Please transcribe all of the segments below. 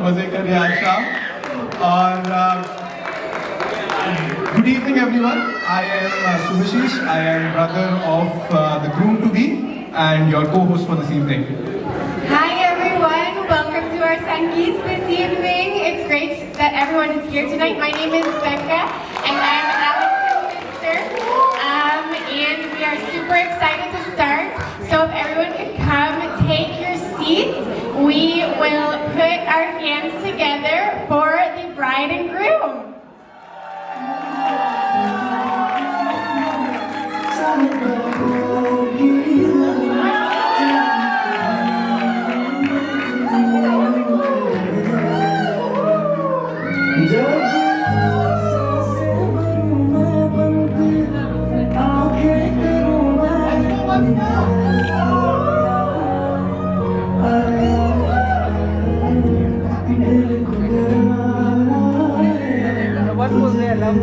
मजे कर रहे हैं आज शाम. और good evening everyone. I am Debashish. I am brother of the groom to be and your co-host for this evening. Hi everyone, welcome to our Sangeet this evening. It's great that everyone is here tonight. My name is Becca and I'm Alex's sister. And we are super excited to start. So if everyone could come, take your seats. We will put our hands together for the bride and groom. What was their love?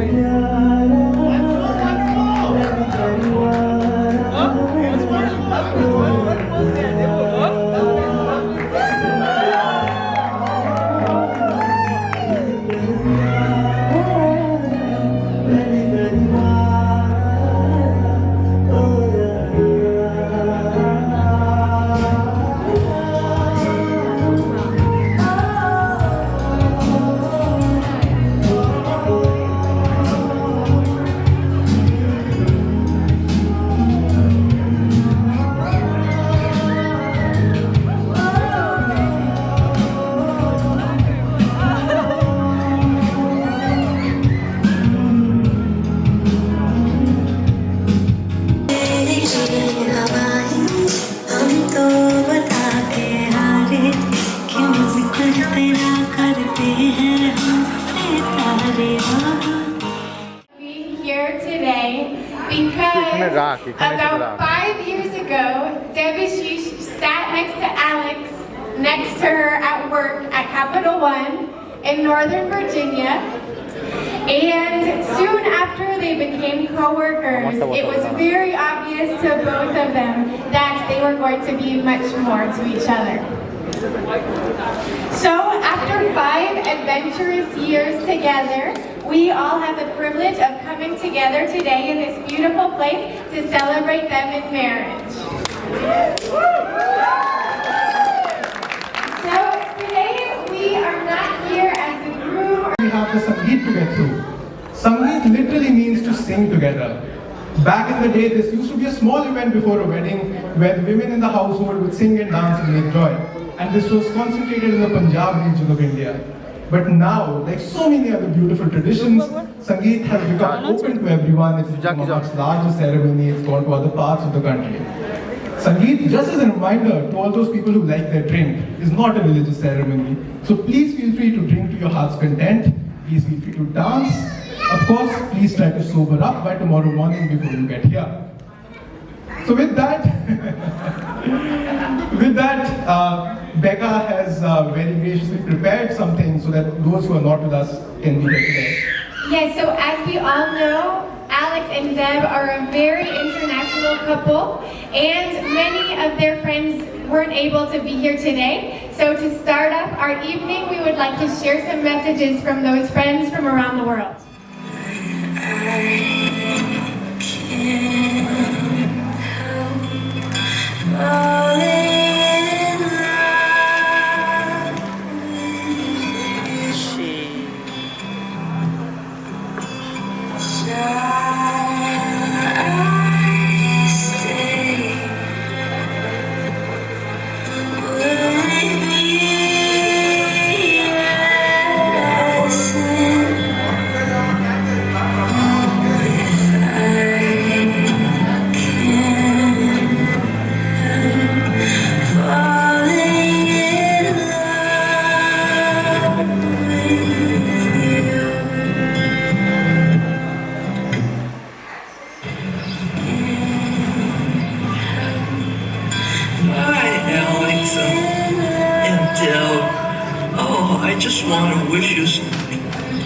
Being here today because about 5 years ago, Debashish sat next to Alex, next to her at work at Capital One in Northern Virginia. And soon after they became co-workers, it was very obvious to both of them that they were going to be much more to each other. So after 5 adventurous years together, we all have the privilege of coming together today in this beautiful place to celebrate them in marriage. So today we are not here as the groom. We have the Sangeet to get through. Sangeet literally means to sing together. Back in the day, this used to be a small event before a wedding where the women in the household would sing and dance and make joy. And this was concentrated in the Punjab region of India. But now, like so many other beautiful traditions, Sangeet has become open to everyone. It's become a much larger ceremony. It's gone to other parts of the country. Sangeet, just as a reminder to all those people who like their drink, is not a religious ceremony. So please feel free to drink to your heart's content. Please feel free to dance. Of course, please try to sober up by tomorrow morning before you get here. So with that, Becca has very graciously prepared something so that those who are not with us can be here today. Yes, so as we all know, Alex and Deb are a very international couple, and many of their friends weren't able to be here today. So to start up our evening, we would like to share some messages from those friends from around the world. I just want to wish you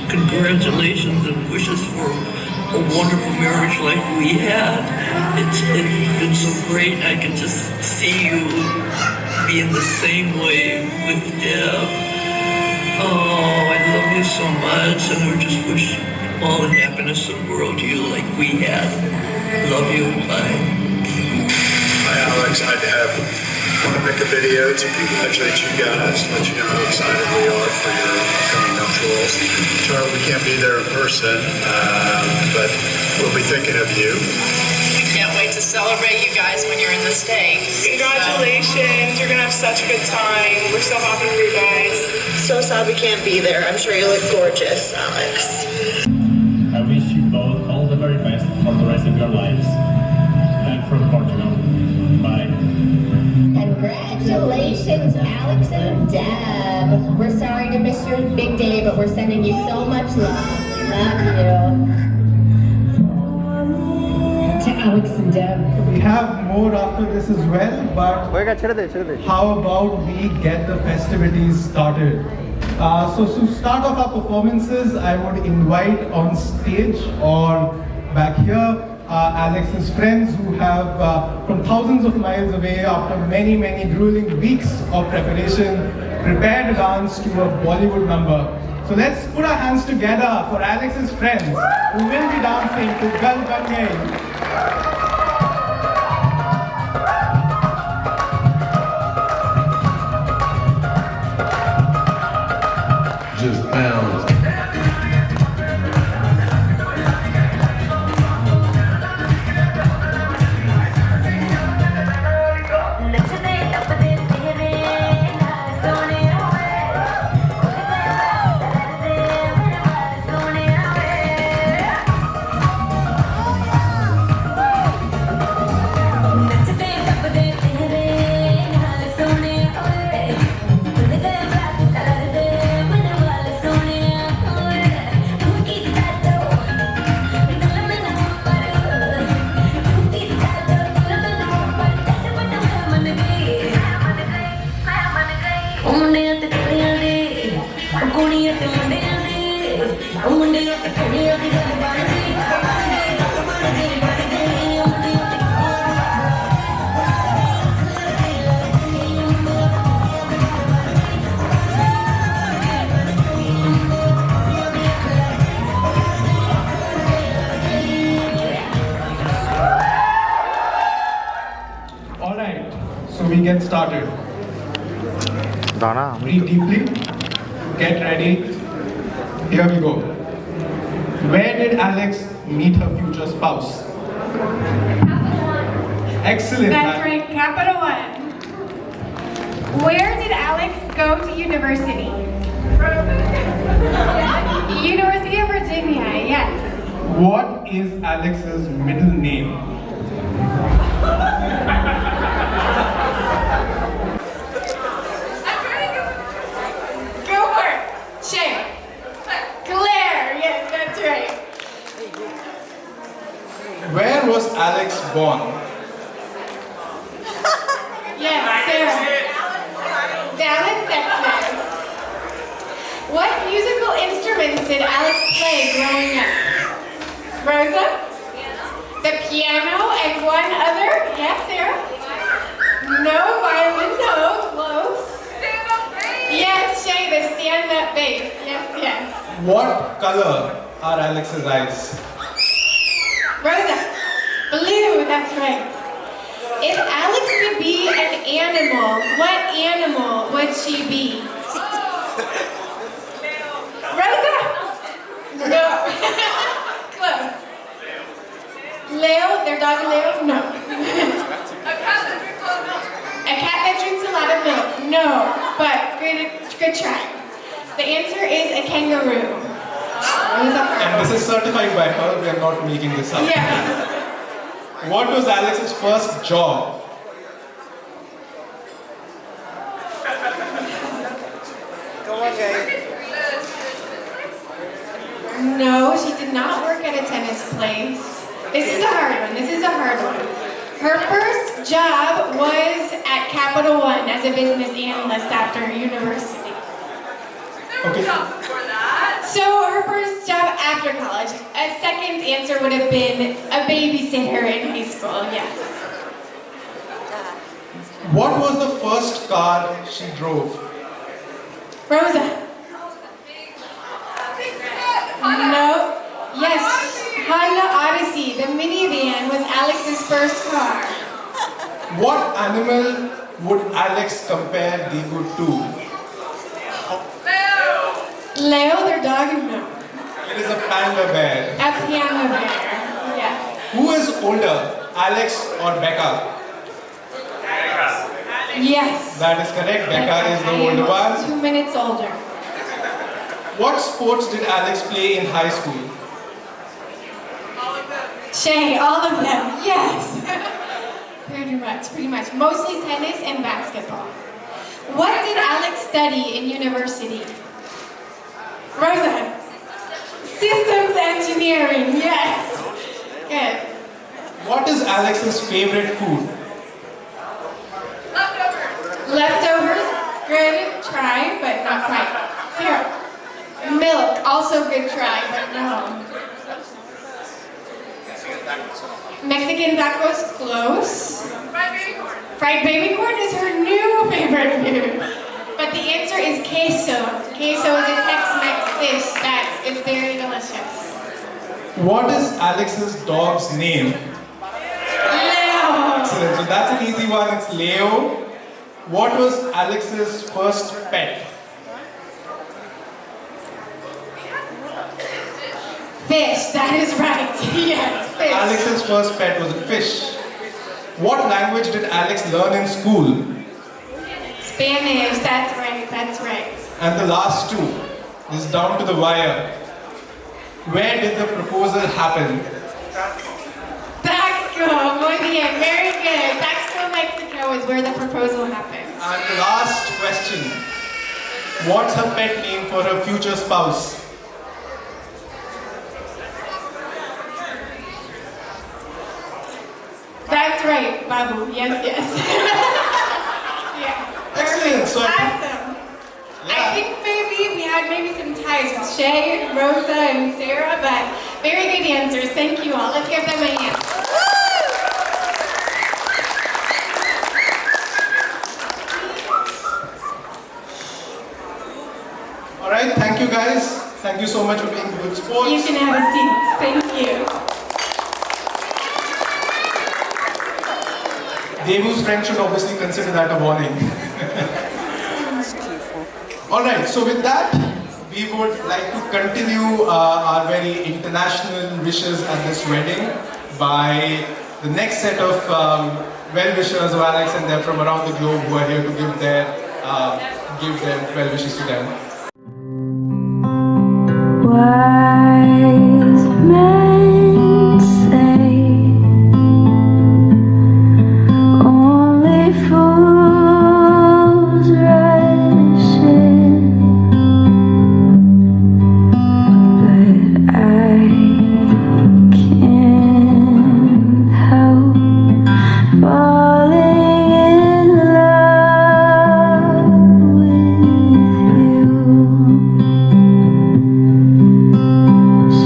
congratulations and wishes for a wonderful marriage like we had. It's been so great. I can just see you being the same way with Deb. so much, and I just wish all the happiness of the world to you like we had. Love you. Bye. Hi, Alex. I want to make a video to congratulate you guys, let you know how excited we are for your upcoming nuptials. Sorry we can't be there in person, but we'll be thinking of you. We can't wait to celebrate you guys when you're in the States. Congratulations, you're gonna have such a good time. We're so happy for you guys. So sad we can't be there. I'm sure you look gorgeous, Alex. I wish you both all the very best for the rest of your lives. And from Portugal. Bye. Congratulations, Alex and Deb. We're sorry to miss your big day, but we're sending you so much love. We love you. To Alex and Deb. We have more after this as well, but how about we get the festivities started? So to start off our performances, I would invite on stage or back here Alex's friends who have from thousands of miles away, after many grueling weeks of preparation, prepared a dance to a Bollywood number. So let's put our hands together for Alex's friends who will be dancing to Gal Ban Gaye. Just bounce. Alright, so we get started. Breathe deeply, get ready. Here we go. Where did Alex meet her future spouse? Excellent. That's right, Capital One. Where did Alex go to university? University of Virginia, yes. What is Alex's middle name? Go for it. Shay. Claire, yes, that's right. Where was Alex born? Yes, Sarah. Dallas, Texas. What musical instruments did Alex play growing up? Rosa? The piano and one other? Yes, Sarah. No violin, no. Close. Stand-up bass. Yes, Shay, the stand-up bass. Yes. What color are Alex's eyes? Rosa. Blue, that's right. If Alex could be an animal, what animal would she be? Rosa? No. Close. Leo, their dog Leo? No. A cat that drinks a lot of milk? No, but good try. The answer is a kangaroo. And this is certified by her, we are not making this up. Yeah. What was Alex's first job? No, she did not work at a tennis place. This is a hard one. Her first job was at Capital One as a business analyst after university. Okay. So her first job after college. A second answer would have been a babysitter in high school, yes. What was the first car she drove? Rosa. first car. What animal would Alex compare Diego to? Leo, their dog, no. It is a panda bear. A piano bear. Yes. Who is older, Alex or Becca? Yes. That is correct. Becca is the older one. 2 minutes older. What sports did Alex play in high school? Shay, all of them. Yes. Pretty much. Mostly tennis and basketball. What did Alex study in university? Rosa. Systems engineering. Yes. Good. What is Alex's favorite food? Leftovers. Good try, but not quite. Syrup. Milk. Also good try, but no. Mexican tacos, close. Fried baby corn is her new favorite food. But the answer is queso. Queso is a Tex-Mex dish that is very delicious. What is Alex's dog's name? Leo. Excellent. So that's an easy one. It's Leo. What was Alex's first pet? Fish, that is right. Yes, fish. Alex's first pet was a fish. What language did Alex learn in school? Spanish, that's right. And the last two. This is down to the wire. Where did the proposal happen? Mexico, muy bien, very good. Mexico, Mexico is where the proposal happened. And the last question. What's her pet name for her future spouse? That's right, Babu. Yes. Yes. Excellent. So Awesome. I think maybe we had some ties with Shay, Rosa, and Sarah, but very good answers. Thank you all. Let's give them a hand. all right, thank you guys. Thank you so much for being good sports. You can have a seat. Thank you. Devu's friend should obviously consider that a warning. Alright, so with that, we would like to continue our very international wishes at this wedding by the next set of well-wishers of Alex, and they're from around the globe who are here to give their well wishes to them. Wise men say only fools rush in, but I can't help falling in love with you.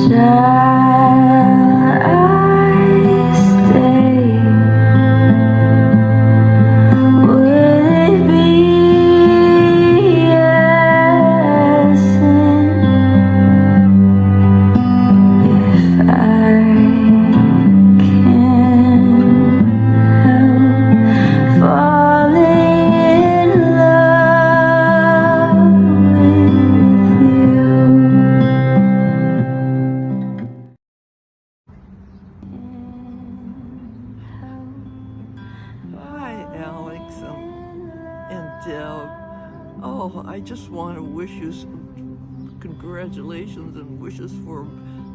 Shall I stay? Would it be a sin if I can't help falling in love with you? Hi, Alex and Deb. Oh, I just want to wish you some congratulations and wishes for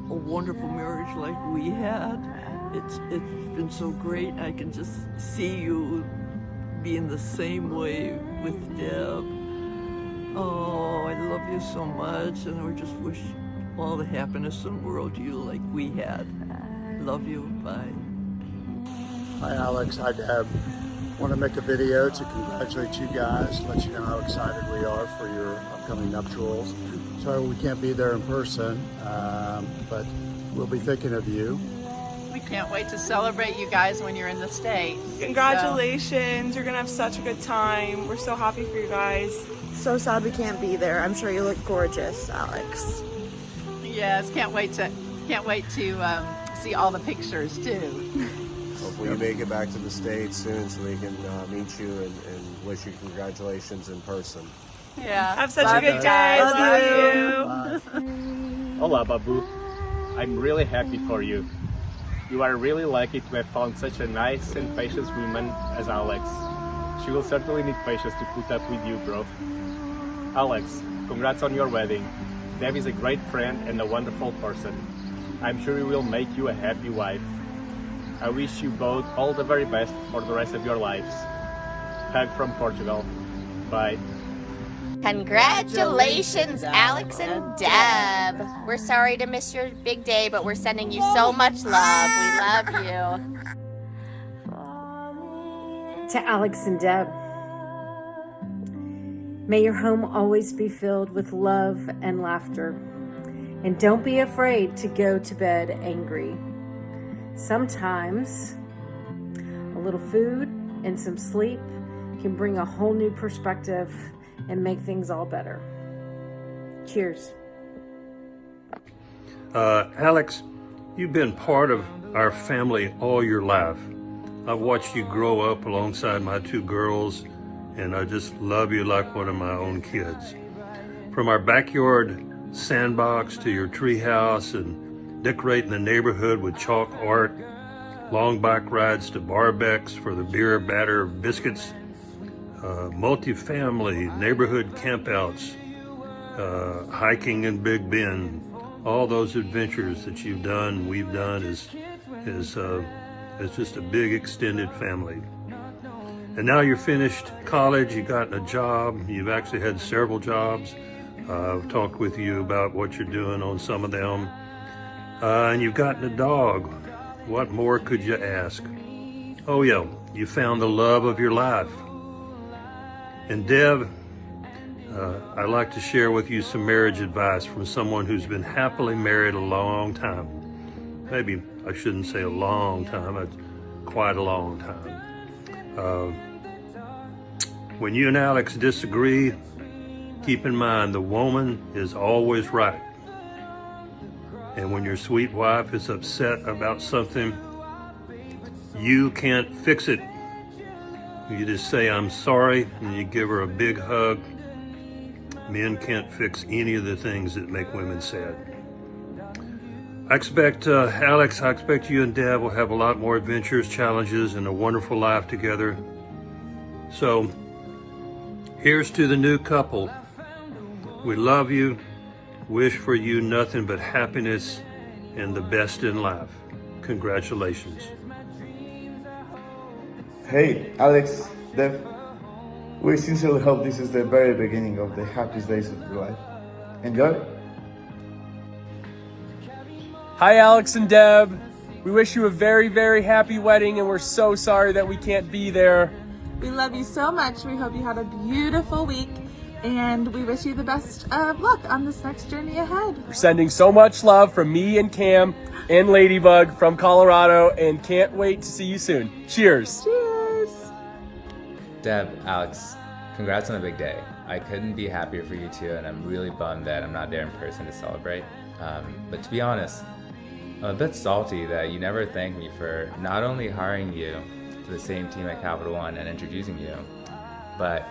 a wonderful marriage like we had. It's been so great. I can just see you being the same way with Deb. Oh, I love you so much, and I just wish all the happiness in the world to you like we had. Love you. Bye. Hi Alex, hi Deb. Want to make a video to congratulate you guys, let you know how excited we are for your upcoming nuptials. Sorry we can't be there in person, but we'll be thinking of you. We can't wait to celebrate you guys when you're in the States. Congratulations, you're gonna have such a good time. We're so happy for you guys. So sad we can't be there. I'm sure you look gorgeous, Alex. Yes, can't wait to see all the pictures too. Oh Will you make it back to the States soon so we can meet you and wish you congratulations in person? Yeah. Have such a good day. Love you. Hola, Babu. I'm really happy for you. You are really lucky to have found such a nice and patient woman as Alex. She will certainly need patience to put up with you, bro. Alex, congrats on your wedding. Deb is a great friend and a wonderful person. I'm sure he will make you a happy wife. I wish you both all the very best for the rest of your lives. Hug from Portugal. Bye. Congratulations, Alex and Deb. We're sorry to miss your big day, but we're sending you so much love. We love you. To Alex and Deb, may your home always be filled with love and laughter. And don't be afraid to go to bed angry. Sometimes a little food and some sleep can bring a whole new perspective and make things all better. Cheers. Alex, you've been part of our family all your life. I've watched you grow up alongside my two girls, and I just love you like one of my own kids. From our backyard sandbox to your treehouse and decorating the neighborhood with chalk art, long bike rides to Barbecks for the beer batter biscuits, multi-family neighborhood campouts, hiking in Big Bend, all those adventures that you've done, we've done is just a big extended family. And now you're finished college, you've gotten a job, you've actually had several jobs. I've talked with you about what you're doing on some of them. And you've gotten a dog. What more could you ask? Oh yeah, you found the love of your life. And Deb, I'd like to share with you some marriage advice from someone who's been happily married a long time. Maybe I shouldn't say a long time, it's quite a long time. When you and Alex disagree, keep in mind the woman is always right. And when your sweet wife is upset about something, you can't fix it. You just say, I'm sorry, and you give her a big hug. Men can't fix any of the things that make women sad. I expect, Alex, I expect you and Deb will have a lot more adventures, challenges, and a wonderful life together. So, here's to the new couple. We love you, wish for you nothing but happiness and the best in life. Congratulations. Hey, Alex, Deb, we sincerely hope this is the very beginning of the happiest days of your life. Enjoy. Hi, Alex and Deb. We wish you a very, very happy wedding, and we're so sorry that we can't be there. We love you so much. We hope you have a beautiful week, and we wish you the best of luck on this next journey ahead. We're sending so much love from me and Cam and Ladybug from Colorado, and can't wait to see you soon. Cheers. Cheers. Deb, Alex, congrats on the big day. I couldn't be happier for you two, and I'm really bummed that I'm not there in person to celebrate. But to be honest, I'm a bit salty that you never thanked me for not only hiring you to the same team at Capital One and introducing you, but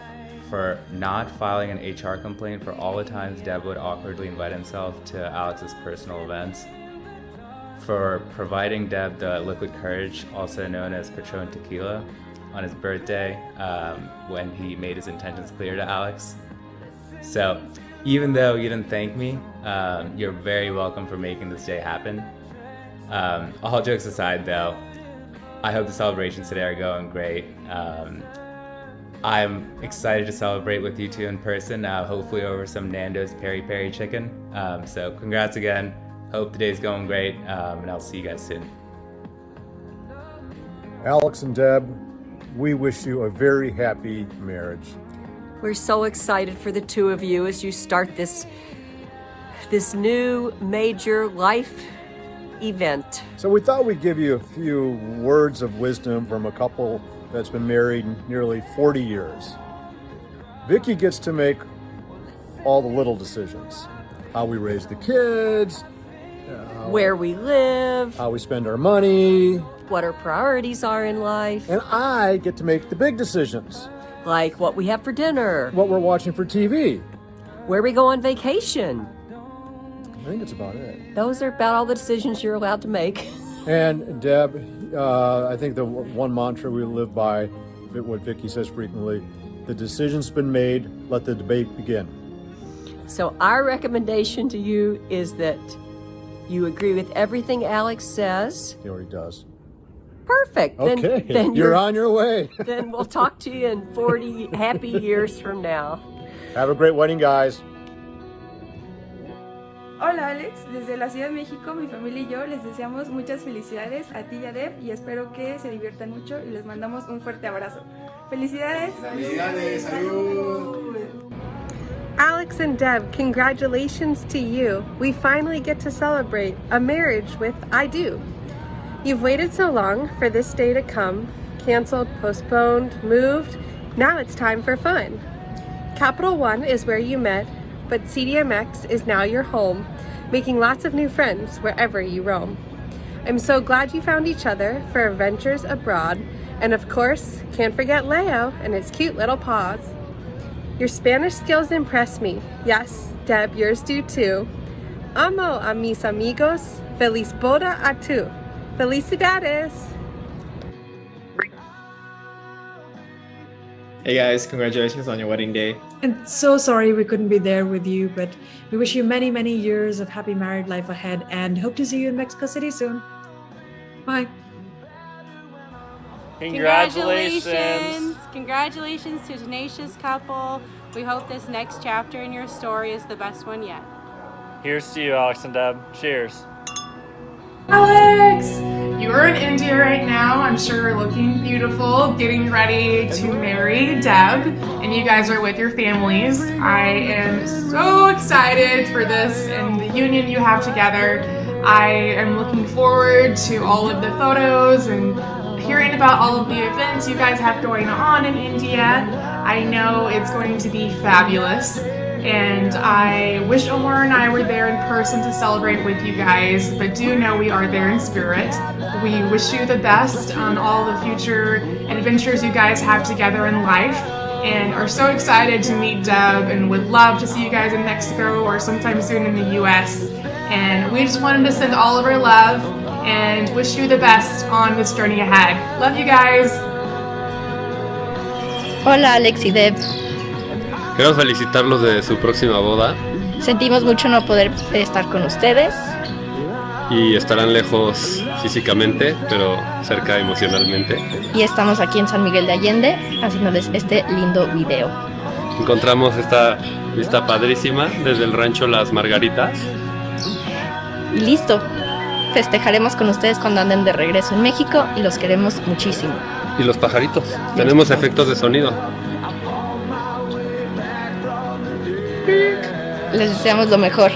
for not filing an HR complaint for all the times Deb would awkwardly invite himself to Alex's personal events, for providing Deb the liquid courage, also known as Patron Tequila, on his birthday when he made his intentions clear to Alex. So even though you didn't thank me, you're very welcome for making this day happen. All jokes aside though, I hope the celebrations today are going great. I'm excited to celebrate with you two in person, hopefully over some Nando's Peri Peri chicken. So congrats again, hope the day's going great, and I'll see you guys soon. Alex and Deb, we wish you a very happy marriage. We're so excited for the two of you as you start this new major life event. So we thought we'd give you a few words of wisdom from a couple that's been married nearly 40 years. Vicky gets to make all the little decisions. How we raise the kids, where we live, how we spend our money, what our priorities are in life. And I get to make the big decisions. Like what we have for dinner, what we're watching for TV, where we go on vacation. I think that's about it. Those are about all the decisions you're allowed to make. And Deb, I think the one mantra we live by, what Vicky says frequently, the decision's been made, let the debate begin. So our recommendation to you is that you agree with everything Alex says. He already does. Perfect. Okay, then you're on your way. Then we'll talk to you in 40 happy years from now. Have a great wedding, guys. Hola Alex, desde la Ciudad de México, mi familia y yo les deseamos muchas felicidades a ti y a Deb y espero que se diviertan mucho y les mandamos un fuerte abrazo. ¡Felicidades! ¡Felicidades! ¡Salud! Alex and Deb, congratulations to you. We finally get to celebrate a marriage with I do. You've waited so long for this day to come, canceled, postponed, moved. Now it's time for fun. Capital One is where you met, but CDMX is now your home, making lots of new friends wherever you roam. I'm so glad you found each other for adventures abroad, and of course, can't forget Leo and his cute little paws. Your Spanish skills impress me. Yes, Deb, yours do too. Amo a mis amigos. Feliz boda a tú. Felicidades! Hey guys, congratulations on your wedding day. And so sorry we couldn't be there with you, but we wish you many, many years of happy married life ahead and hope to see you in Mexico City soon. Bye. Congratulations! Congratulations to a tenacious couple. We hope this next chapter in your story is the best one yet. Here's to you, Alex and Deb. Cheers. Alex! You are in India right now. I'm sure you're looking beautiful, getting ready to marry Deb, and you guys are with your families. I am so excited for this and the union you have together. I am looking forward to all of the photos and hearing about all of the events you guys have going on in India. I know it's going to be fabulous. And I wish Omar and I were there in person to celebrate with you guys, but do know we are there in spirit. We wish you the best on all the future adventures you guys have together in life, and are so excited to meet Deb and would love to see you guys in Mexico or sometime soon in the US. And we just wanted to send all of our love and wish you the best on this journey ahead. Love you guys. Hola Alex y Deb. Queremos felicitarlos de su próxima boda. Sentimos mucho no poder estar con ustedes. Y estarán lejos físicamente, pero cerca emocionalmente. Y estamos aquí en San Miguel de Allende haciéndoles este lindo video. Encontramos esta vista padrísima desde el rancho Las Margaritas. Y listo. Festejaremos con ustedes cuando anden de regreso en México y los queremos muchísimo. Y los pajaritos. Tenemos efectos de sonido. Les deseamos lo mejor.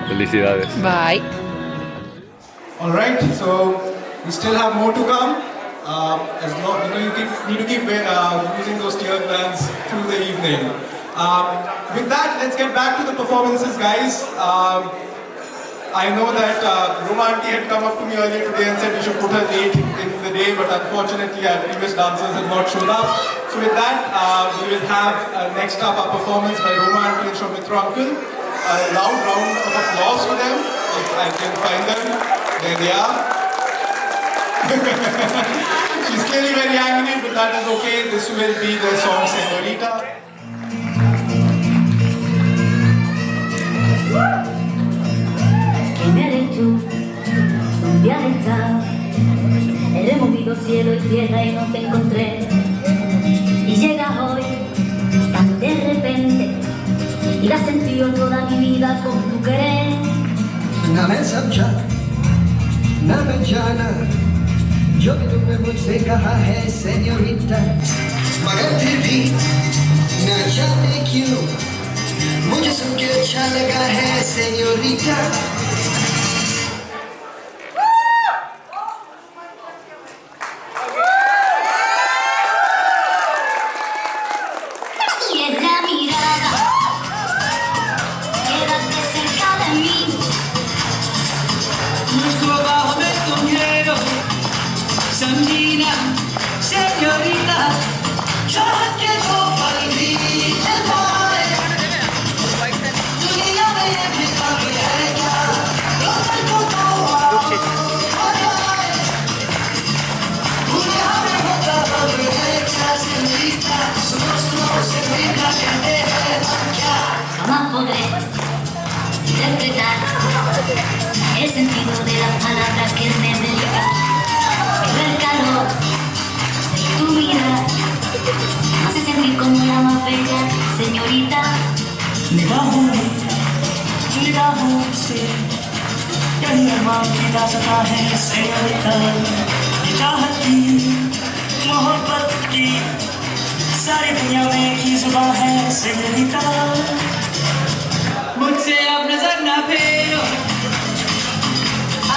Felicidades. Bye. All right, so we still have more to come. As long, you need to keep using those tear plans through the evening. With that, let's get back to the performances, guys. I know that Roma auntie had come up to me earlier today and said we should put her late in the day, but unfortunately our previous dancers have not showed up. So with that, we will have next up our performance by Roma auntie and Shomitra uncle. A loud round of applause for them, if I can find them. There they are. She's clearly very angry, but that is okay. This will be the song Señorita. ¿Quién eres tú? ¿Dónde has estado? He removido cielo y tierra y no te encontré. Y llegas hoy tan de repente y la has sentido toda mi vida con tu querer. Na me samcha, na me jana, jo que tumhe mujhse kaha hai señorita. Magar phir bhi na jaane kyun mujhe sunke acha laga hai señorita. interpretar el sentido de las palabras que me dedican. Pero el calor de tu mirar me hace sentir como la más bella señorita. निगाहों से कहीं अरमान खिला सका है सेñorita ये चाहत की मोहब्बत की सारी दुनिया में एक ही जुबान है सेñorita मुझसे आप नजर ना फेरो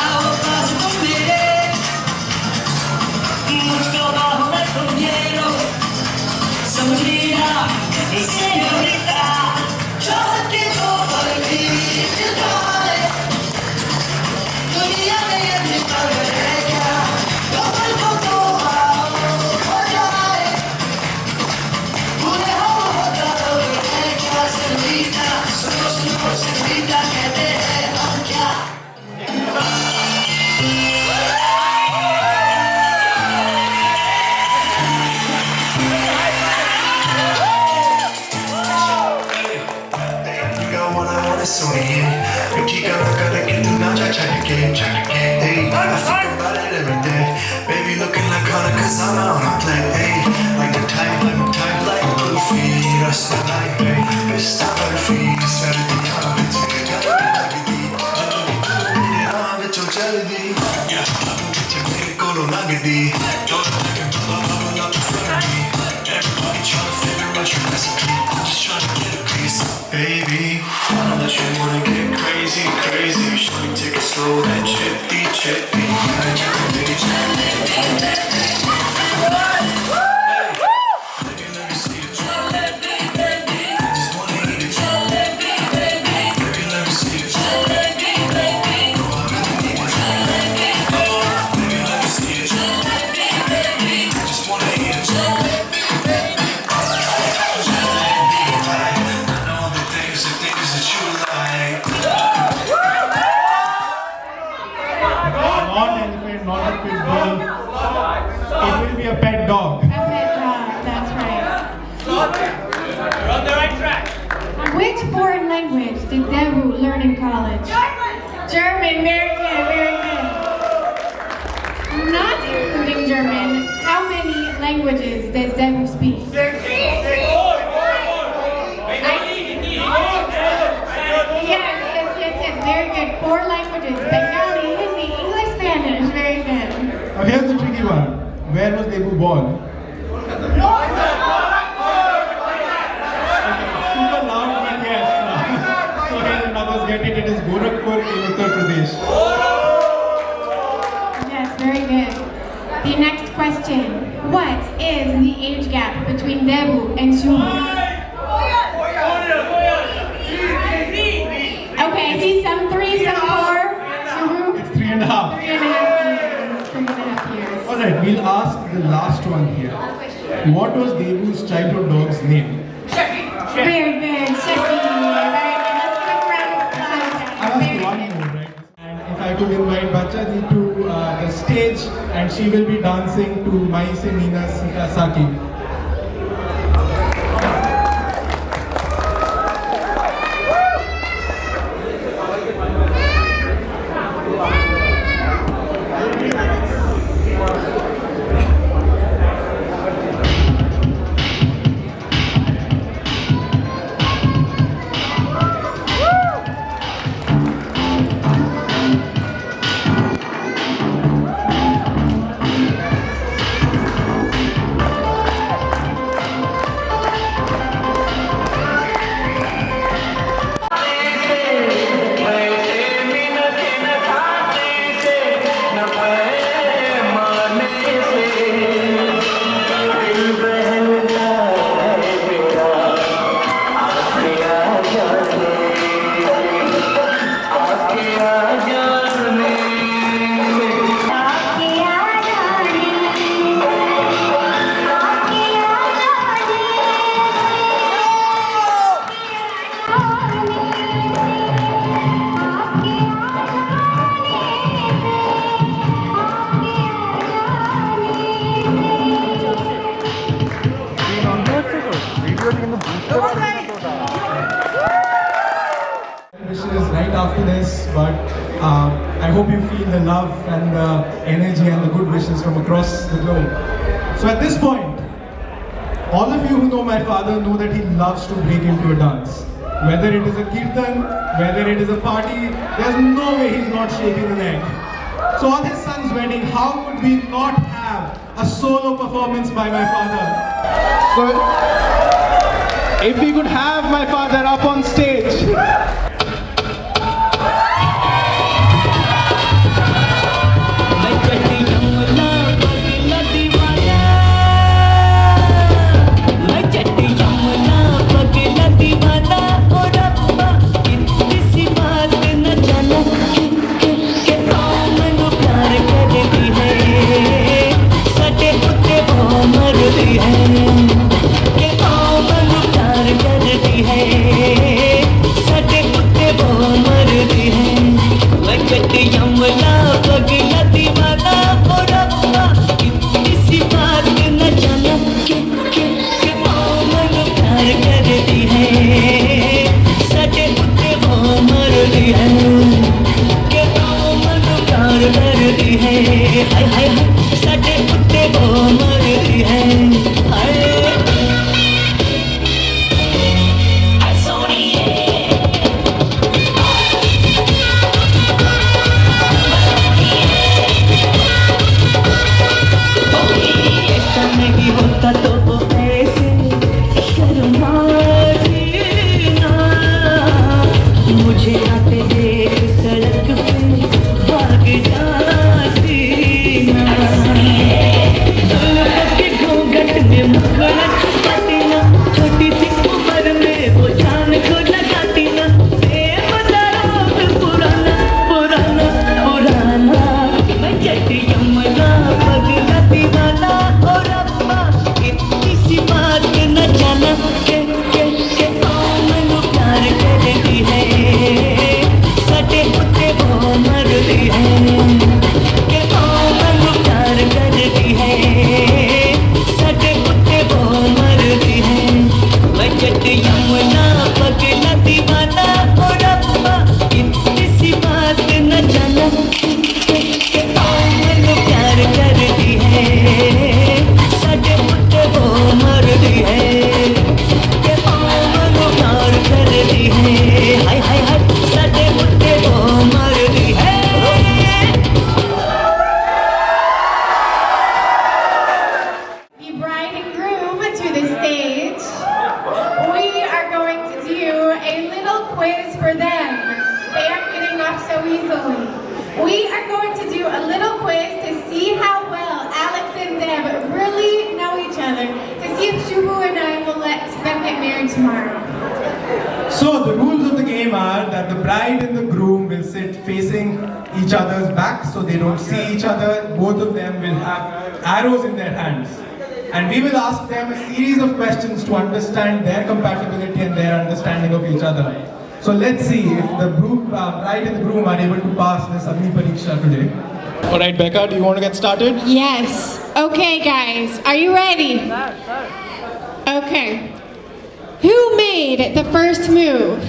आओ पास तुम मेरे मुझको बाहों में तुम घेरो समझी ना सेñorita चाहत की तो बड़ी दिलदार दुनिया में ये भी पागल है क्या कमल को तो आओ हो जाए पूरे हो है क्या सेñorita सुनो सुनो सेñorita कहते हैं हम क्या सुनिए क्योंकि गाना गाने कितना चाचा के hey I think about it every day baby looking like Connor cause I'm on a play hey like the type like blue feet rasta like hey besta barfi sardi khamet jaldi jaldi yeah mere kolo lagdi don't everybody trying to figure out your recipe just trying to get a piece baby that you wanna get crazy, crazy. Should we take it slow, then chippy, chippy. A pet dog. A pet dog, that's right. You're on the right track. Which foreign language did Debu learn in college? German, very good, very good. Not including German, how many languages does Debu speak? Yes, very good. 4 languages, Bengali, Hindi, English, Spanish, very good. Now here's the tricky one. Where was Debu born? Super loud, but yes. So here the others get it. It is Gorakhpur in Uttar Pradesh. Yes, very good. The next question. What is the age gap between Debu and Shubhu? Okay, I see some 3, some 4. Shubhu? It's 3.5. 3.5 years. Alright, we'll ask the last one here. What was Debu's childhood dog's name? Very good, Shaki. Very good. Let's give a round of applause. I was one more, right? And if I could invite Bachaji to the stage, and she will be dancing to Maise Meena Sita Saki. this, but I hope you feel the love and the energy and the good wishes from across the globe. So at this point, all of you who know my father know that he loves to break into a dance. Whether it is a kirtan, whether it is a party, there's no way he's not shaking a leg. So on his son's wedding, how could we not have a solo performance by my father? So if we could have my father up on stage. We are going to do a little quiz to see how well Alex and Deb really know each other, to see if Shubhu and I will let them get married tomorrow. So the rules of the game are that the bride and the groom will sit facing each other's back so they don't see each other. Both of them will have arrows in their hands. And we will ask them a series of questions to understand their compatibility and their understanding of each other. So let's see if the bride and the groom are able to pass this Agni Pariksha today. Alright, Becca, do you want to get started? Yes. Okay, guys, are you ready? Okay. Who made the first move?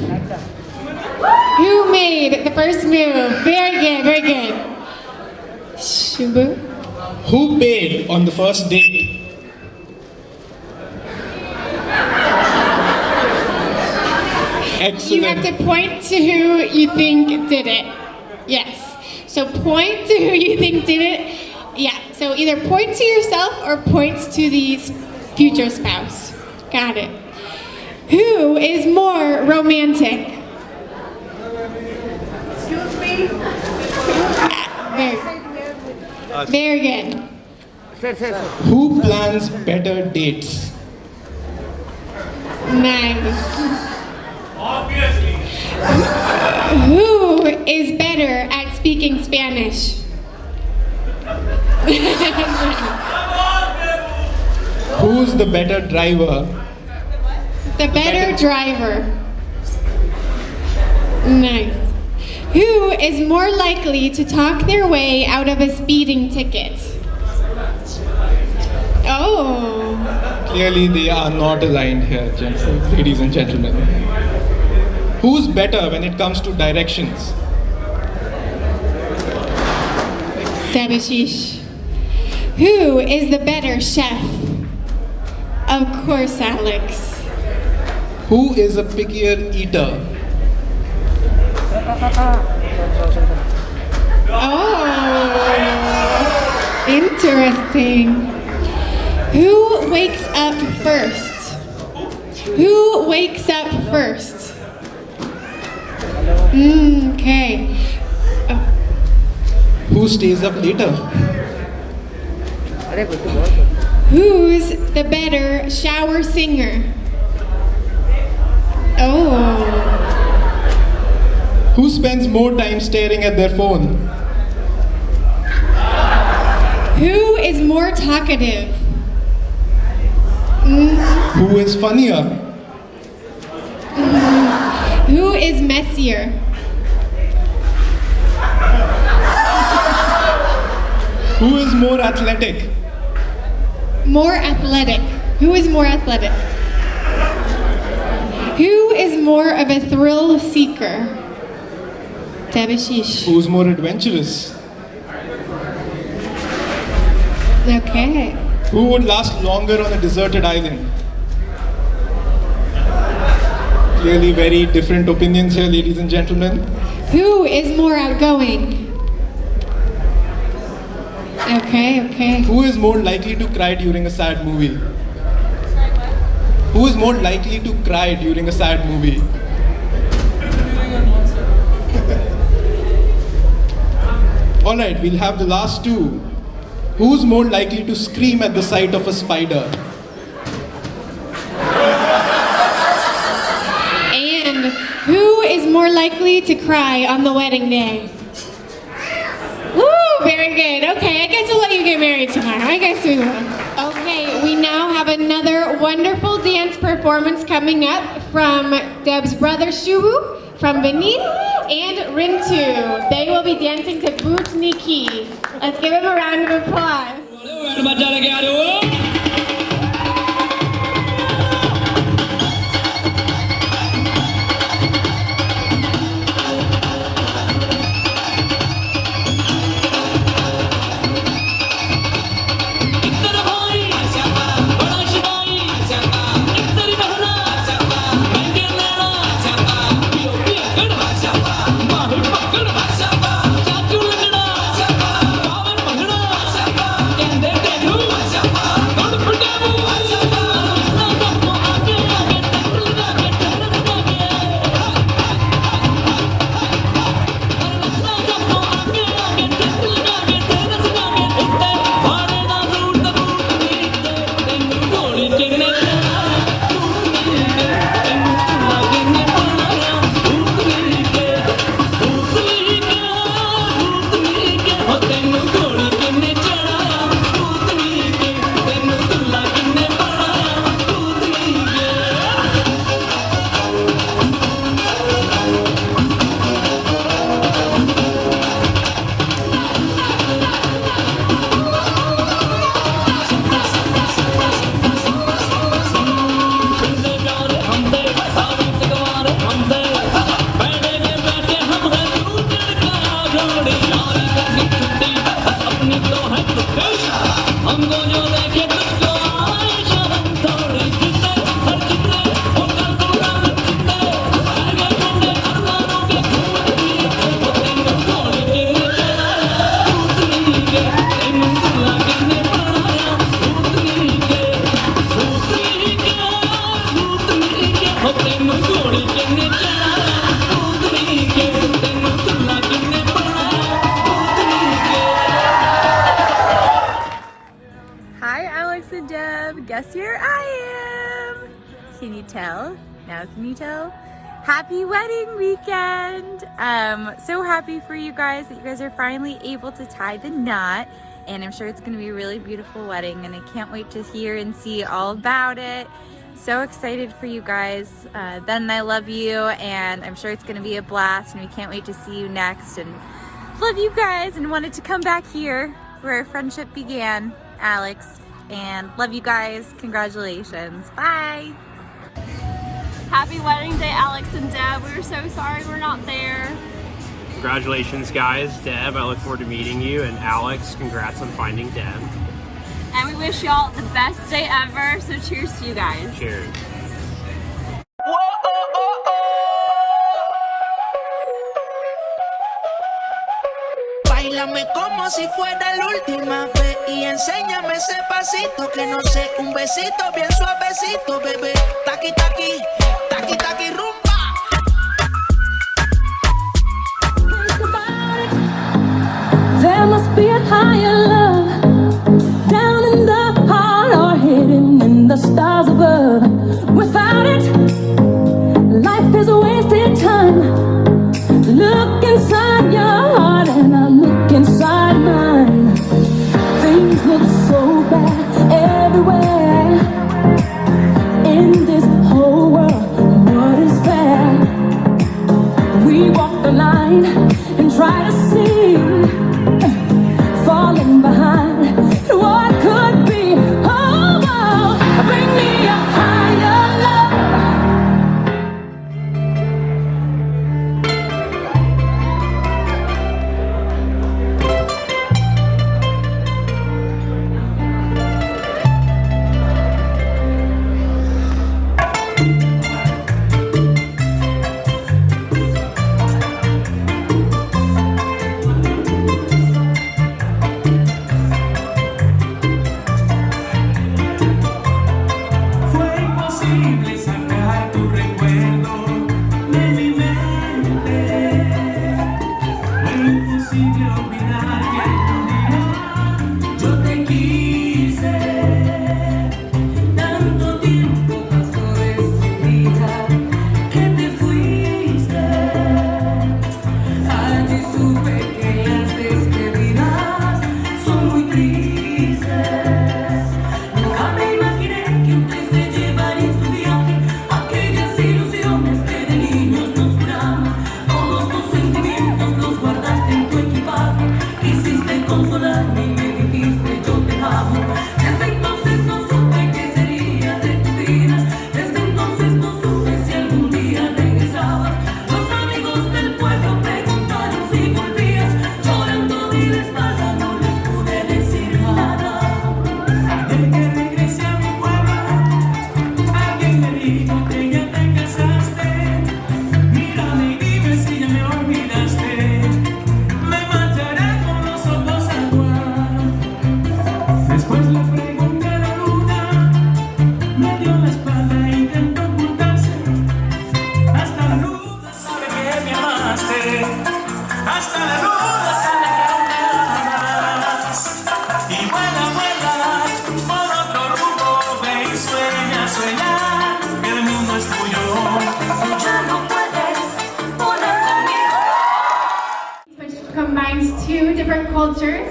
Who made the first move? Very good, very good. Shubhu? Who paid on the first date? Excellent. You have to point to who you think did it. Yes. So point to who you think did it. Yeah. So either point to yourself or point to the future spouse. Got it. Who is more romantic? Excuse me? Very good. Who plans better dates? Nice. Obviously. Who is better at speaking Spanish? Who's the better driver? The better driver. Nice. Who is more likely to talk their way out of a speeding ticket? Oh. Clearly they are not aligned here, ladies and gentlemen. Who's better when it comes to directions? Debashish. Who is the better chef? Of course, Alex. Who is a pickier eater? Oh, interesting. Who wakes up first? Who wakes up first? Okay. Who stays up later? Who's the better shower singer? Oh. Who spends more time staring at their phone? Who is more talkative? Who is funnier? Who is messier? Who is more athletic? More athletic. Who is more athletic? Who is more of a thrill seeker? Debashish. Who's more adventurous? Okay. Who would last longer on a deserted island? Clearly very different opinions here, ladies and gentlemen. Who is more outgoing? Okay. Who is more likely to cry during a sad movie? Who is more likely to cry during a sad movie? Alright, we'll have the last two. Who's more likely to scream at the sight of a spider? And who is more likely to cry on the wedding day? Woo, very good. Okay, I guess we'll let you get married tomorrow. I guess we will. Okay, we now have another wonderful dance performance coming up from Deb's brother Shubu from Benin and Rintu. They will be dancing to Boot Niki. Let's give them a round of applause. Hi, Alex and Deb. Guess where I am? Can you tell? Now can you tell? Happy wedding weekend! So happy for you guys that you guys are finally able to tie the knot, and I'm sure it's going to be a really beautiful wedding, and I can't wait to hear and see all about it. So excited for you guys. Ben and I love you, and I'm sure it's going to be a blast, and we can't wait to see you next. And love you guys, and wanted to come back here where our friendship began, Alex. And love you guys. Congratulations. Bye. Happy wedding day, Alex and Deb. We were so sorry we're not there. Congratulations, guys. Deb, I look forward to meeting you. And Alex, congrats on finding Deb. And we wish y'all the best day ever, so cheers to you guys. Cheers. Báilame como si fuera la última vez y enséñame ese pasito que no sé, un besito bien suavecito, bebé. Taqui taqui, taqui taqui rumba. There must be a higher love down in the heart or hidden in the stars above. Without it, life is a wasted time. Look inside your heart and I look inside mine. Things look so bad everywhere in this whole world. What is fair? We walk the line and try to see, falling behind what could be. Oh, oh, bring me a higher love. Combines two different cultures.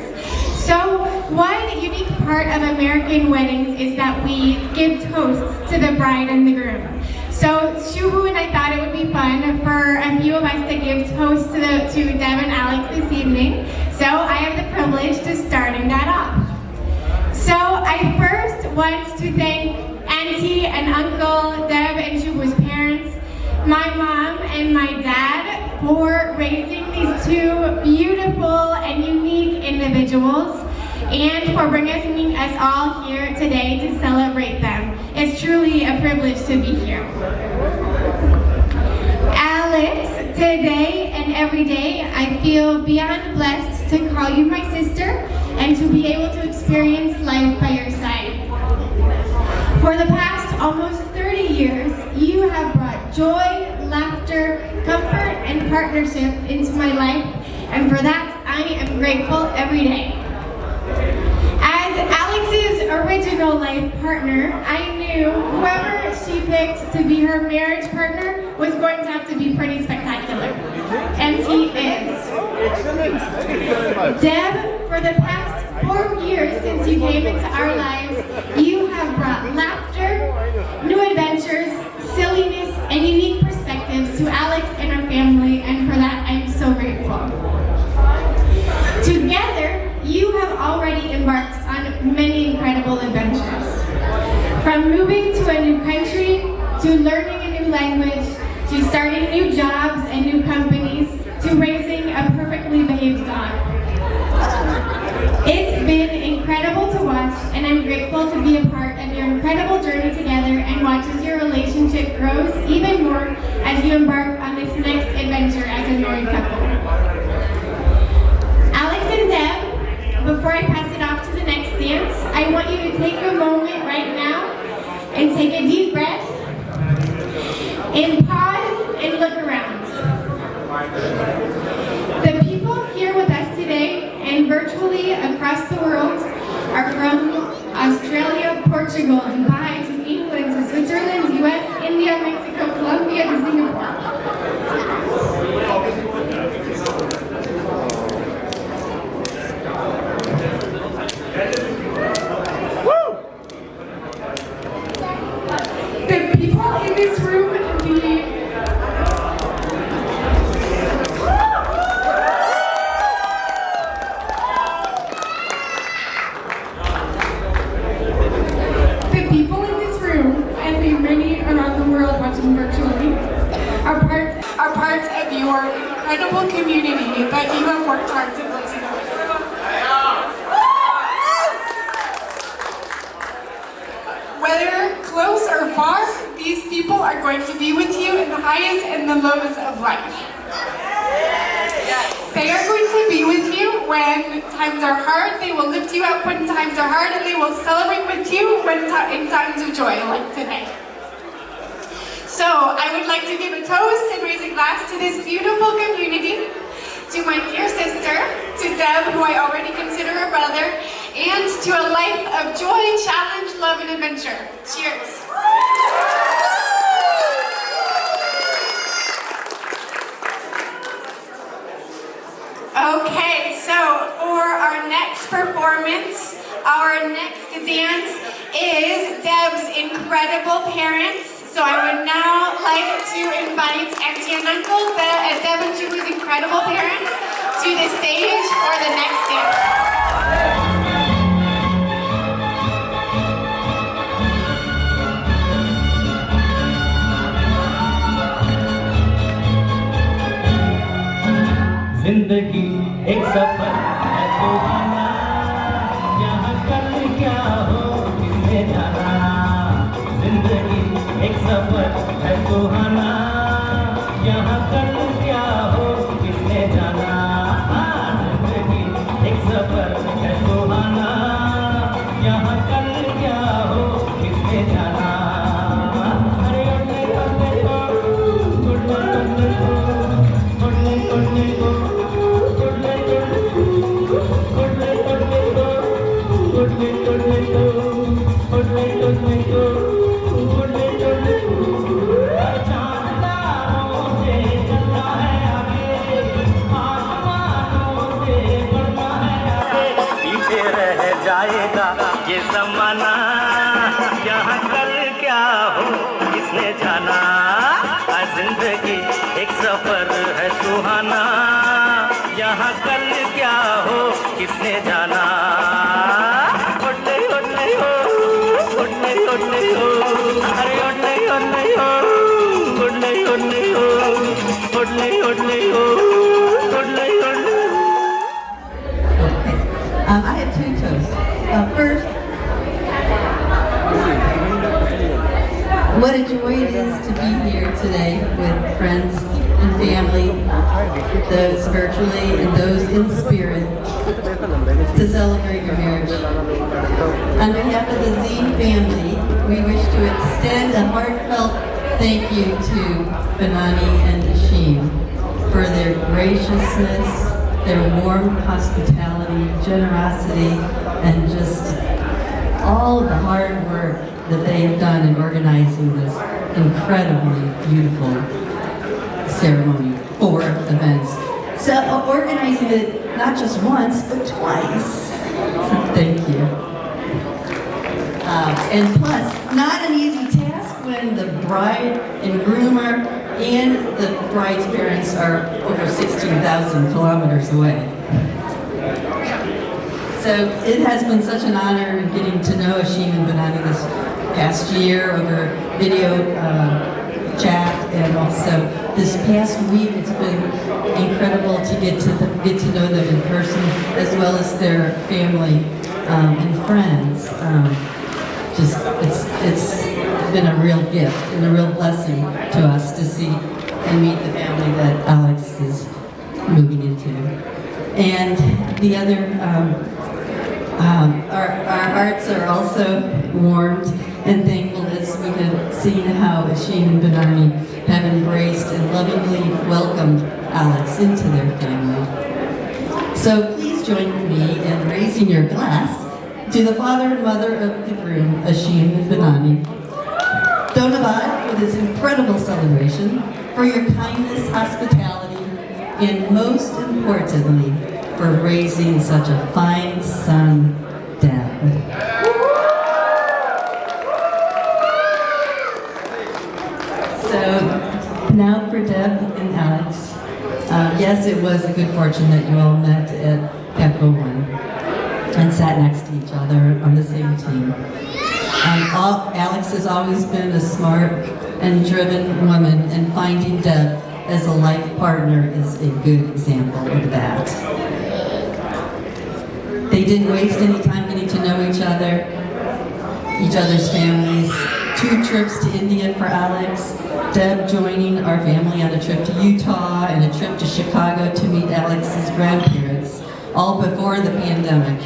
So one unique part of American weddings is that we give toasts to the bride and the groom. So Shubu and I thought it would be fun for a few of us to give toasts to Deb and Alex this evening. So I have the privilege to starting that off. So I first want to thank Auntie and Uncle Deb and Shubu's parents, my mom and my dad, for raising these two beautiful and unique individuals and for bringing us all here today to celebrate them. It's truly a privilege to be here. Alex, today and every day I feel beyond blessed to call you my sister and to be able to experience life by your side. For the past almost 30 years, you have brought joy, laughter, comfort, and partnership into my life, and for that, I am grateful every day. As Alex's original life partner, I knew whoever she picked to be her marriage partner was going to have to be pretty spectacular. And he is. Deb, for the past 4 years since you came into our lives, you have brought laughter, new adventures, silliness, and unique perspectives to Alex and our family, and for that I'm so grateful. Together, you have already embarked on many incredible adventures. From moving to a new country, to learning a new language, to starting new jobs and new companies, to raising a before I pass it off to the next dance, I want you to take a moment right now and take a deep breath and pause and look around. The people here with us today and virtually across the world are from Australia, Portugal, Dubai, to England, to Switzerland, US, India, Mexico, Colombia, to Singapore. The people in this room, and the many around the world watching virtually are parts of your incredible community that you have worked hard to build together. Whether close or far, these people are going to be with you in the highest and the lows of life. They are going to be with you when times are hard. They will lift you up when times are hard, and they will celebrate with you in times of joy, like today. So I would like to give a toast and raise a glass to this beautiful community, to my dear sister, to Deb, who I already consider a brother, and to a life of joy, challenge, love, and adventure. Cheers. Okay, so for our next performance, our next dance is Deb's incredible parents. So I would now like to invite Auntie and Uncle, Deb and Julie's incredible parents, to the stage for the next dance. जिंदगी एक सफर है सुहाना, यहाँ कल क्या हो किसने जाना। जिंदगी एक सफर है सुहाना, यहाँ कल क्या हो किसने जाना। जिंदगी एक सफर है सुहाना, यहाँ कल क्या हो किसने जाना। अरे उड़ने उड़ने को, उड़ने उड़ने को, उड़ने उड़ने को, पीछे रह जाएगा ये ज़माना, यहाँ कल क्या हो किसने जाना। जिंदगी एक सफर है सुहाना, यहाँ कल क्या हो किसने जाना। उड़ने उड़ने हो, उड़ने उड़ने हो, अरे उड़ने उड़ने हो, उड़ने उड़ने हो, उड़ने उड़ने हो, उड़ने उड़ने हो। I have two toasts. First, what a joy it is to be here today with friends and family, those virtually and those in spirit, to celebrate your marriage. On behalf of the Z family, we wish to extend a heartfelt thank you to Banani and Ashim for their graciousness, their warm hospitality, generosity, and just all the hard work that they have done in organizing this incredibly beautiful ceremony, 4 events. So organizing it not just once, but twice. So thank you. And plus, not an easy task when the bride and groomer and the bride's parents are over 16,000 kilometers away. So it has been such an honor getting to know Ashim and Banani this past year over video chat, and also this past week. It's been incredible to get to know them in person, as well as their family and friends. It's been a real gift and a real blessing to us to see and meet the family that Alex is moving into. And the other Our hearts are also warmed and thankful as we have seen how Asheen and Benani have embraced and lovingly welcomed Alex into their family. So please join me in raising your glass to the father and mother of the groom, Asheen and Benani. Donavad, for this incredible celebration, for your kindness, hospitality, and most importantly, for raising such a fine son, Deb. So now for Deb and Alex. Yes, it was a good fortune that you all met at Capital One and sat next to each other on the same team. Alex has always been a smart and driven woman, and finding Deb as a life partner is a good example of that. They didn't waste any time getting to know each other's families. 2 trips to India for Alex, Deb joining our family on a trip to Utah and a trip to Chicago to meet Alex's grandparents, all before the pandemic.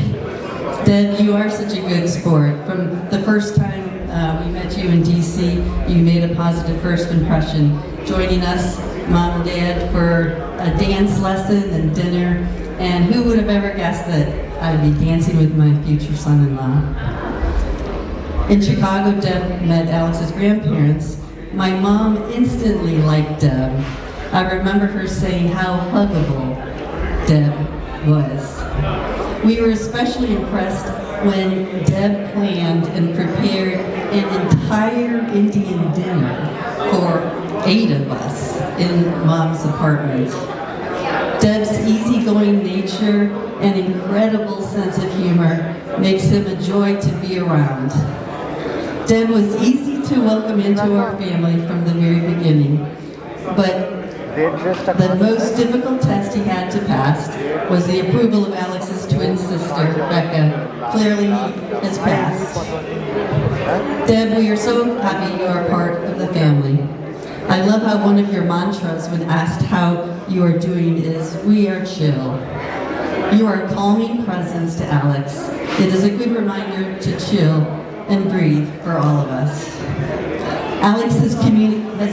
Deb, you are such a good sport. From the first time we met you in DC, you made a positive first impression, joining us, Mom and Dad, for a dance lesson and dinner. And who would have ever guessed that I'd be dancing with my future son-in-law? In Chicago, Deb met Alex's grandparents. My mom instantly liked Deb. I remember her saying how huggable Deb was. We were especially impressed when Deb planned and prepared an entire Indian dinner for 8 of us in Mom's apartment. Deb's easygoing nature and incredible sense of humor makes him a joy to be around. Deb was easy to welcome into our family from the very beginning, but the most difficult test he had to pass was the approval of Alex's twin sister, Becca. Clearly, he has passed. Deb, we are so happy you are part of the family. I love how one of your mantras when asked how you are doing is, "We are chill." You are a calming presence to Alex. It is a good reminder to chill and breathe for all of us. Alex has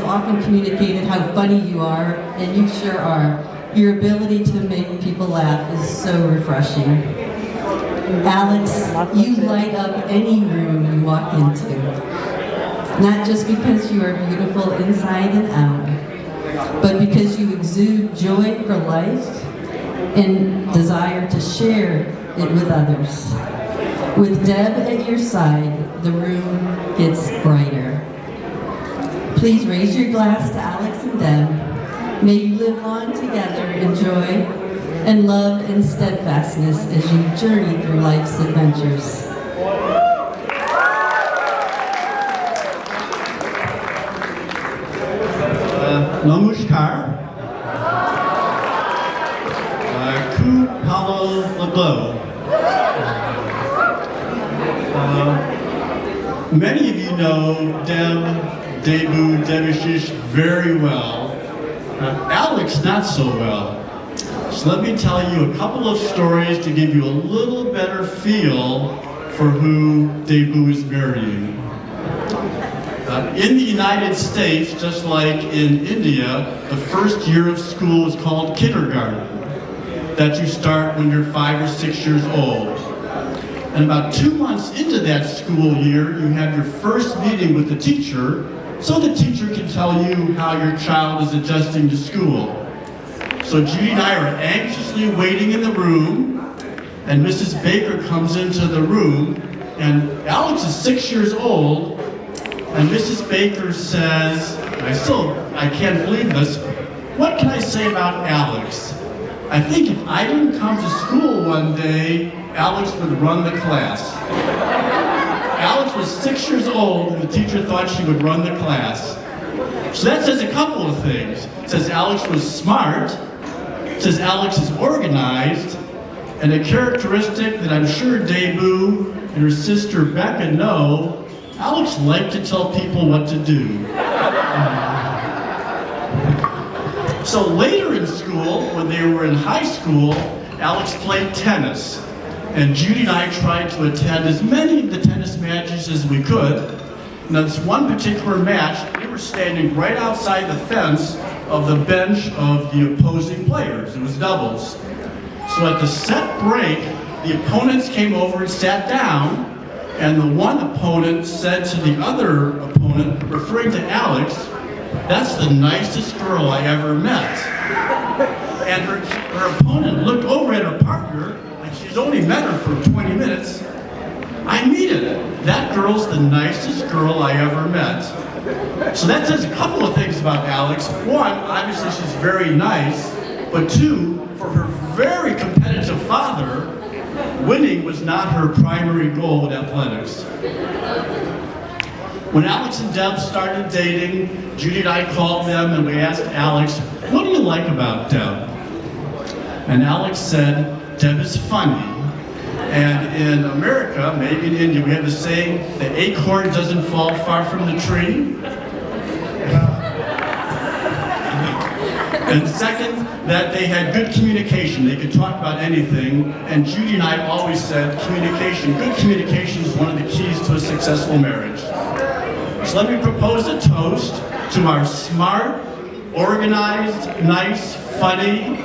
often communicated how funny you are, and you sure are. Your ability to make people laugh is so refreshing. Alex, you light up any room you walk into. Not just because you are beautiful inside and out, but because you exude joy for life and desire to share it with others. With Deb at your side, the room gets brighter. Please raise your glass to Alex and Deb. May you live long together in joy and love and steadfastness as you journey through life's adventures. Namaskar. Ku Palo Labo. Many of you know Deb, Debu, Debashish very well. Alex not so well. So let me tell you a couple of stories to give you a little better feel for who Debu is marrying. In the United States, just like in India, the first year of school is called kindergarten, that you start when you're 5 or 6 years old. And about 2 months into that school year, you have your first meeting with the teacher, so the teacher can tell you how your child is adjusting to school. So Judy and I are anxiously waiting in the room, and Mrs. Baker comes into the room, and Alex is 6 years old, and Mrs. Baker says, I can't believe this, what can I say about Alex? I think if I didn't come to school one day, Alex would run the class. Alex was 6 years old and the teacher thought she would run the class. So that says a couple of things. It says Alex was smart, it says Alex is organized, and a characteristic that I'm sure Debu and her sister Becca know, Alex liked to tell people what to do. So later in school, when they were in high school, Alex played tennis. and Judy and I tried to attend as many of the tennis matches as we could. Now this one particular match, we were standing right outside the fence of the bench of the opposing players. It was doubles. So at the set break, the opponents came over and sat down, and the one opponent said to the other opponent, referring to Alex, "That's the nicest girl I ever met." And her opponent looked over at her partner, like she's only met her for 20 minutes. "I mean it. That girl's the nicest girl I ever met." So that says a couple of things about Alex. One, obviously she's very nice, but two, for her very competitive father, winning was not her primary goal in athletics. When Alex and Deb started dating, Judy and I called them and we asked Alex, "What do you like about Deb?" And Alex said, "Deb is funny." And in America, maybe in India, we have the saying, "The acorn doesn't fall far from the tree." And second, that they had good communication. They could talk about anything. And Judy and I always said communication, good communication is one of the keys to a successful marriage. So let me propose a toast to our smart, organized, nice, funny,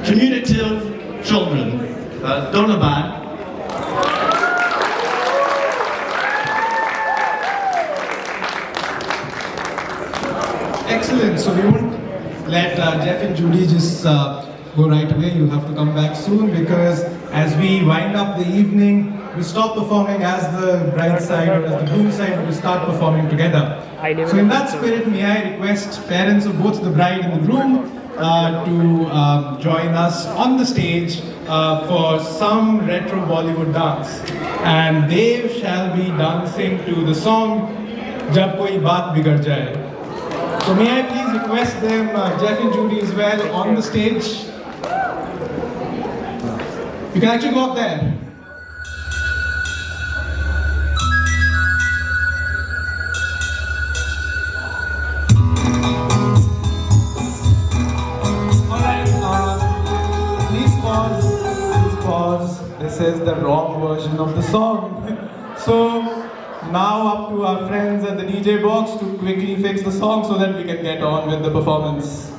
communicative children. Donabad. Excellent. So we won't let Jeff and Judy just go right away. You have to come back soon, because as we wind up the evening, we stop performing as the bride side or as the groom side, but we start performing together. So in that spirit, may I request parents of both the bride and the groom to join us on the stage for some retro Bollywood dance. And they shall be dancing to the song Jab Koi Baat Bigad Jaye. So may I please request them, Jeff and Judy as well, on the stage. You can actually go up there. This is the wrong version of the song. So now up to our friends at the DJ box to quickly fix the song so that we can get on with the performance.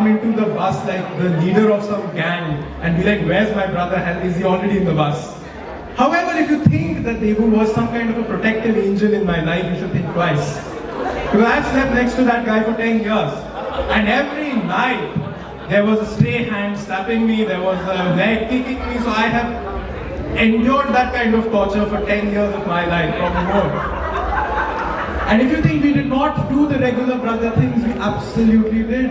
Into the bus like the leader of some gang and be like, "Where's my brother? Hell, is he already in the bus?" However, if you think that Debu was some kind of a protective angel in my life, you should think twice. Because I've slept next to that guy for 10 years. And every night, there was a stray hand slapping me, there was a leg kicking me, so I have endured that kind of torture for 10 years of my life, probably more. And if you think we did not do the regular brother things, we absolutely did.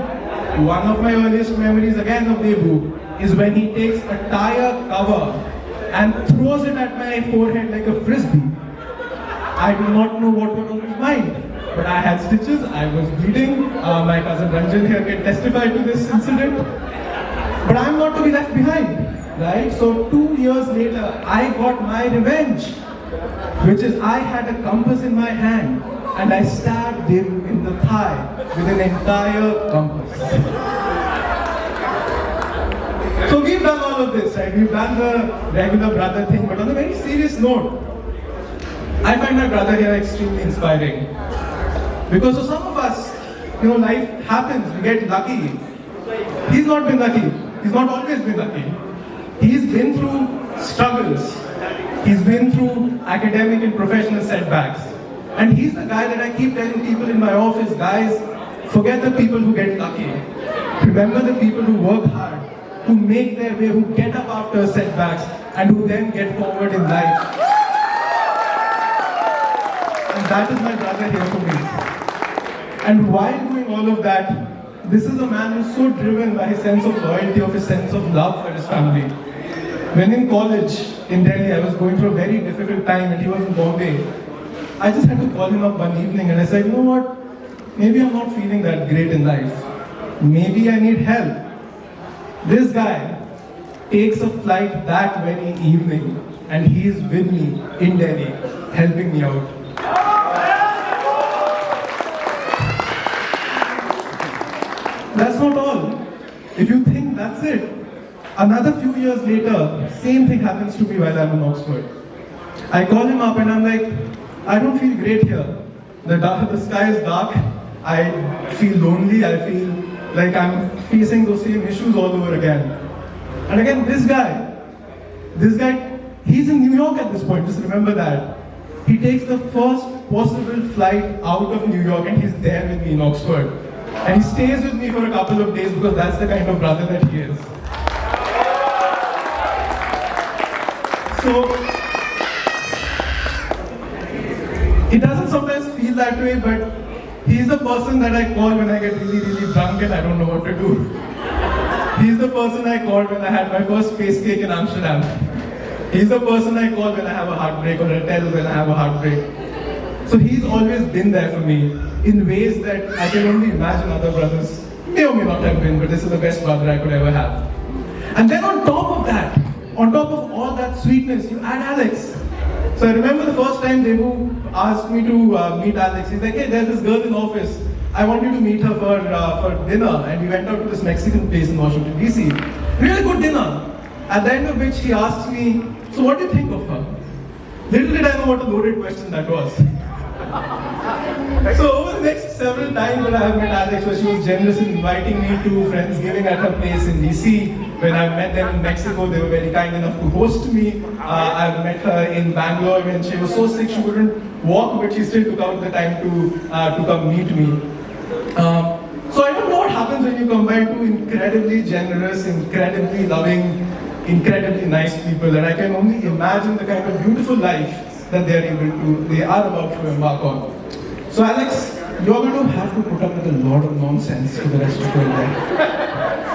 One of my earliest memories again of Debu is when he takes a tire cover and throws it at my forehead like a frisbee. I do not know what was on his mind. but I had stitches, I was bleeding. My cousin Ranjan here can testify to this incident. But I'm not to be left behind, right? So 2 years later, I got my revenge, which is I had a compass in my hand and I stabbed him in the thigh with an entire compass. So we've done all of this, right? We've done the regular brother thing, but on a very serious note, I find my brother here extremely inspiring. Because for some of us, life happens, we get lucky. He's not been lucky. He's not always been lucky. He's been through struggles. He's been through academic and professional setbacks. And he's the guy that I keep telling people in my office, guys, forget the people who get lucky. Remember the people who work hard, who make their way, who get up after setbacks, and who then get forward in life. And that is my brother here for me. And while doing all of that, this is a man who's so driven by his sense of loyalty, of his sense of love for his family. When in college in Delhi, I was going through a very difficult time and he was in Bombay. I just had to call him up one evening and I said, you know what, maybe I'm not feeling that great in life. Maybe I need help. This guy takes a flight that very evening and he is with me in Delhi, helping me out. That's not all. If you think that's it, another few years later, same thing happens to me while I'm in Oxford. I call him up and I'm like, I don't feel great here. The sky is dark. I feel lonely. I feel like I'm facing those same issues all over again. And again, this guy, he's in New York at this point, just remember that. He takes the first possible flight out of New York and he's there with me in Oxford. And he stays with me for a couple of days because that's the kind of brother that he is. So, it doesn't sometimes feel that way, but he's the person that I call when I get really, really drunk and I don't know what to do. He's the person I called when I had my first space cake in Amsterdam. He's the person I call when I have a heartbreak or I tell when I have a heartbreak. So he's always been there for me in ways that I can only imagine other brothers may or may not have been, but this is the best brother I could ever have. And then on top of that, on top of all that sweetness, you add Alex. So I remember the first time Debu asked me to meet Alex. He's like, hey, there's this girl in the office. I want you to meet her for dinner. And we went out to this Mexican place in Washington, D.C. Really good dinner. At the end of which he asked me, so what do you think of her? Little did I know what a loaded question that was. So over the next several times when I have met Alex, where she was generous in inviting me to Friendsgiving at her place in DC. When I met them in Mexico, they were very kind enough to host me. I've met her in Bangalore when she was so sick she couldn't walk, but she still took out the time to come meet me. So I don't know what happens when you combine two incredibly generous, incredibly loving, incredibly nice people, and I can only imagine the kind of beautiful life that they are about to embark on. So Alex, you're going to have to put up with a lot of nonsense for the rest of your life.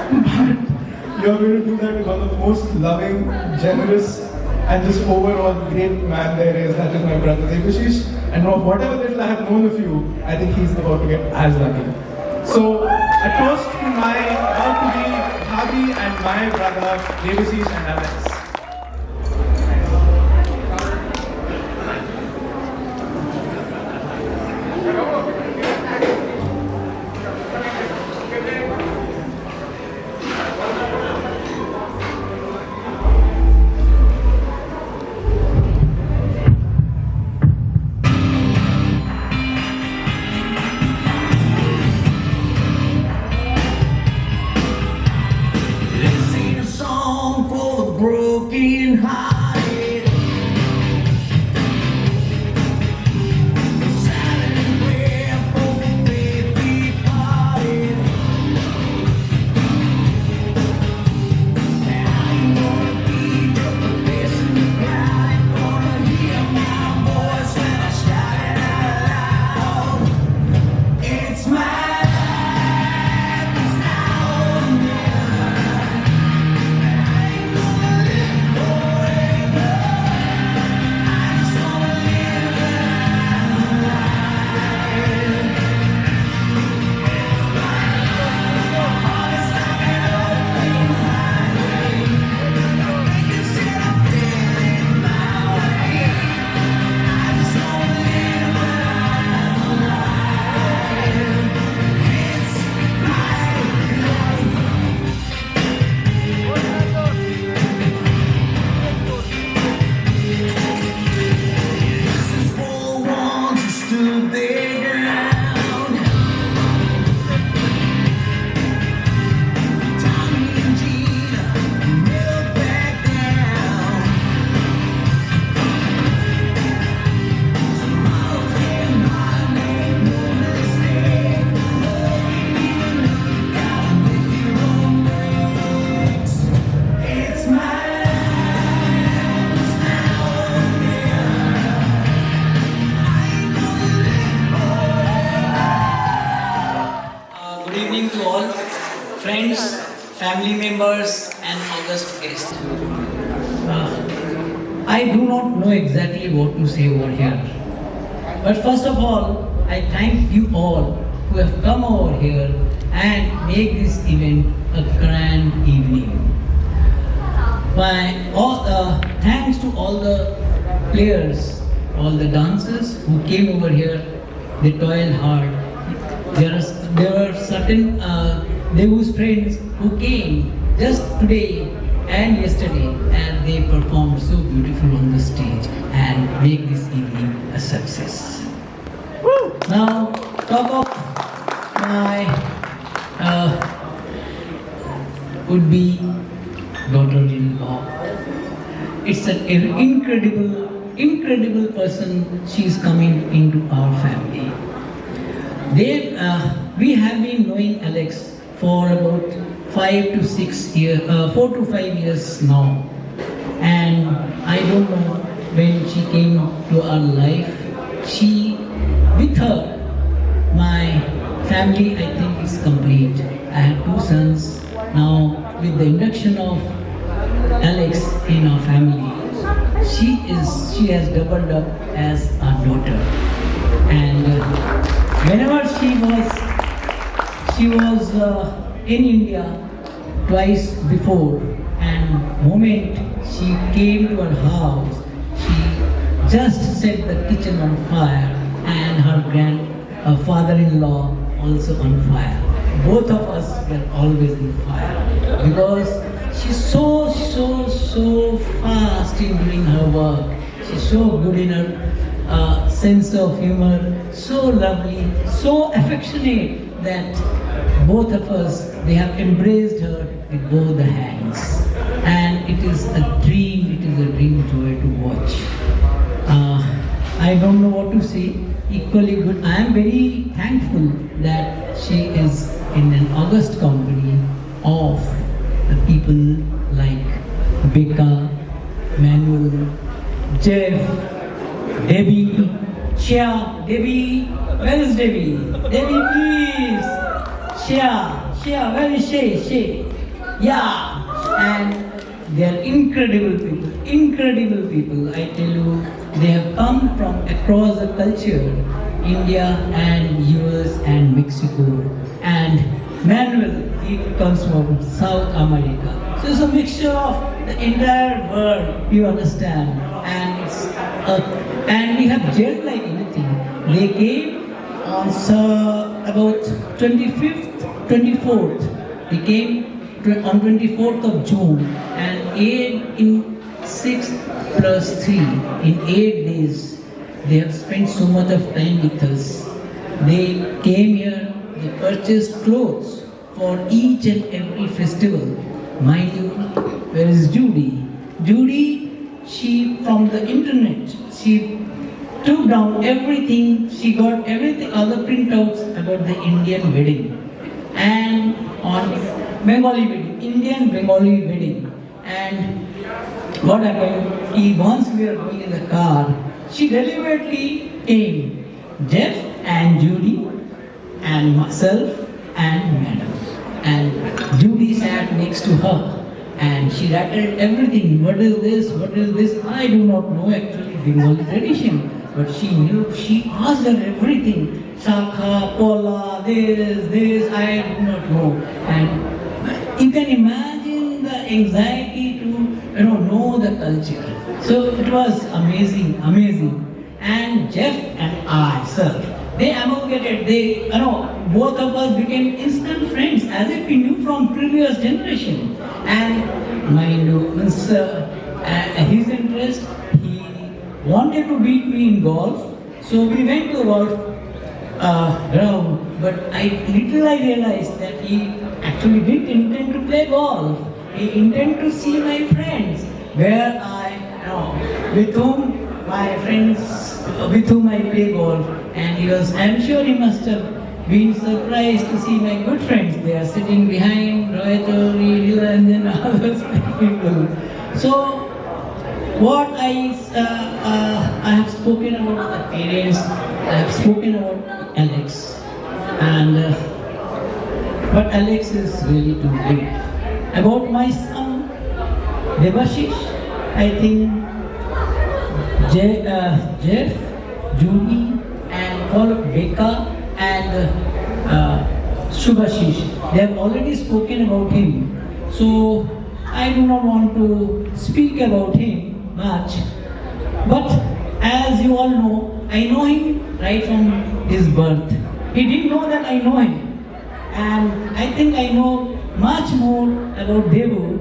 But you're going to do that with one of the most loving, generous, and just overall great man there is. That is my brother Debashish. And of whatever little I have known of you, I think he's about to get as lucky. So a toast to my about-to-be hubby and my brother Debashish and Alex. This ain't a song for the broke. evening to all friends, family members, and august guests. I do not know exactly what to say over here. But first of all, I thank you all who have come over here and make this event a grand evening. Thanks to all the players, all the dancers who came over here. They toiled hard. There were certain those friends who came just today and yesterday, and they performed so beautiful on the stage and make this evening a success. Now, talk of my would-be daughter-in-law. It's an incredible person. She's coming into our family. We have been knowing Alex for about 4 to 5 years now, and I don't know when she came to our life. With her, my family, I think, is complete. I have 2 sons. Now, with the induction of Alex in our family, she has doubled up as our daughter. And whenever she was in India twice before, and moment she came to our house, she just set the kitchen on fire, and her father-in-law also on fire. Both of us were always in fire because she's so fast in doing her work. She's so good in her sense of humor, so lovely, so affectionate that both of us, they have embraced her with both the hands. And it is a dream joy to watch. I don't know what to say. Equally good. I am very thankful that she is in an august company of the people like Becca, Manuel, Jeff, Debbie, Shia. Debbie, where is Debbie? Debbie, please. Shia, where is she? Yeah. And they are incredible people. I tell you, they have come from across the culture, India and US and Mexico. And Manuel, he comes from South America. So it's a mixture of the entire world, you understand. And we have gelled like anything. They came on about 24th. They came on 24th of June and 8 in 6 plus 3. In 8 days, they have spent so much of time with us. They came here, they purchased clothes for each and every festival. Mind you, where is Judy? Judy, she from the internet, she took down everything, she got everything, all the printouts about the Indian wedding. And on Bengali wedding, Indian Bengali wedding. And what happened, once we were going in the car, she deliberately came, Jeff and Judy and myself and Madam. And Judy sat next to her and she rattled everything. What is this? I do not know actually Bengali tradition. But she knew, she asked her everything. Shakha, Pola, this, I do not know. And you can imagine the anxiety to know the culture. So it was amazing. And Jeff and I, sir, they amalgamated, both of us became instant friends as if we knew from previous generation. And mind you, his interest, he wanted to beat me in golf. So we went to golf ground, but I realized that he actually didn't intend to play golf. He intended to see my friends, with whom I play golf. And I'm sure he must have been surprised to see my good friends. They are sitting behind Rohit, and then other people. So what I have spoken about the parents, I have spoken about Alex, and but Alex is really too late. About my son, Debashish, I think Jeff, Julie, and all Becca and Subhashish, they have already spoken about him. So I do not want to speak about him much. But as you all know, I know him right from his birth. He didn't know that I know him. And I think I know much more about Debu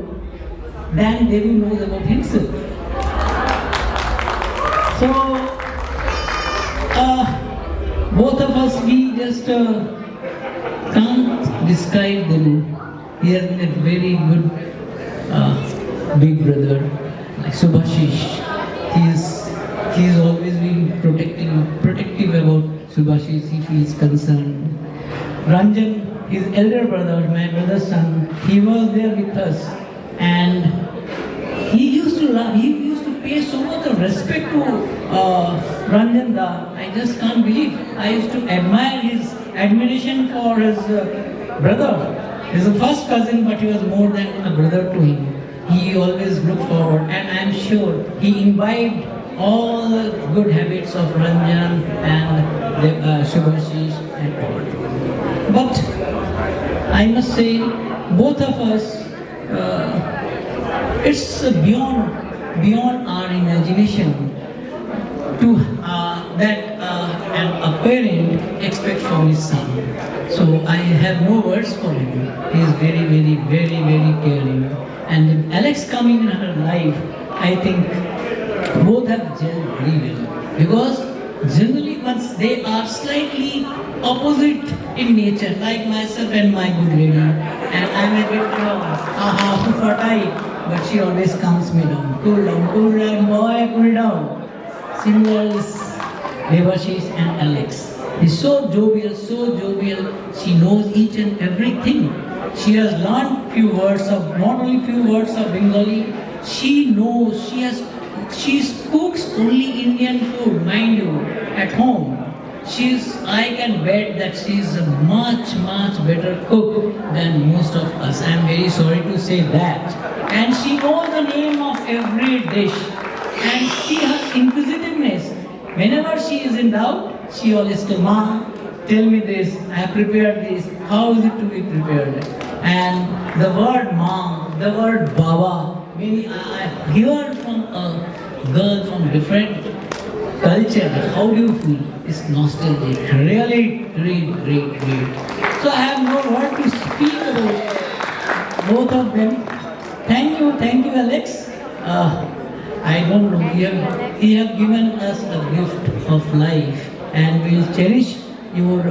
than Debu knows about himself. So, both of us, we just can't describe Debu. He has been a very good big brother, like Subhashish. He's always been protective about Subhashish if he is concerned. Ranjan, his elder brother, my brother's son, he was there with us, and he used to pay so much of respect to Ranjan Da. I just can't believe. I used to admire his admiration for his brother. He's a first cousin, but he was more than a brother to him. He always looked forward, and I'm sure he imbibed all the good habits of Ranjan and Subhashish and all. But I must say, both of us, it's beyond our imagination to that a parent expects from his son. So I have no words for him. He is very, very, very, very caring. And with Alex coming in her life, I think both have gelled very well. Because generally once they are slightly opposite in nature, like myself and my good lady. And I'm a bit super tight, but she always calms me down. Cool down, boy, cool down. Similar is Debashish and Alex. He's so jovial, she knows each and everything. She has learned not only few words of Bengali, she knows, she cooks only Indian food, mind you, at home. I can bet that she's a much, much better cook than most of us. I'm very sorry to say that. And she knows the name of every dish. And her inquisitiveness, whenever she is in doubt, she always tells, Ma, tell me this, I have prepared this, how is it to be prepared? And the word Ma, the word Baba, I hear from a girl from different culture, how do you feel? It's nostalgic, really great. So I have no word to speak about both of them. Thank you Alex. I don't know, you have given us a gift of life, and we'll cherish your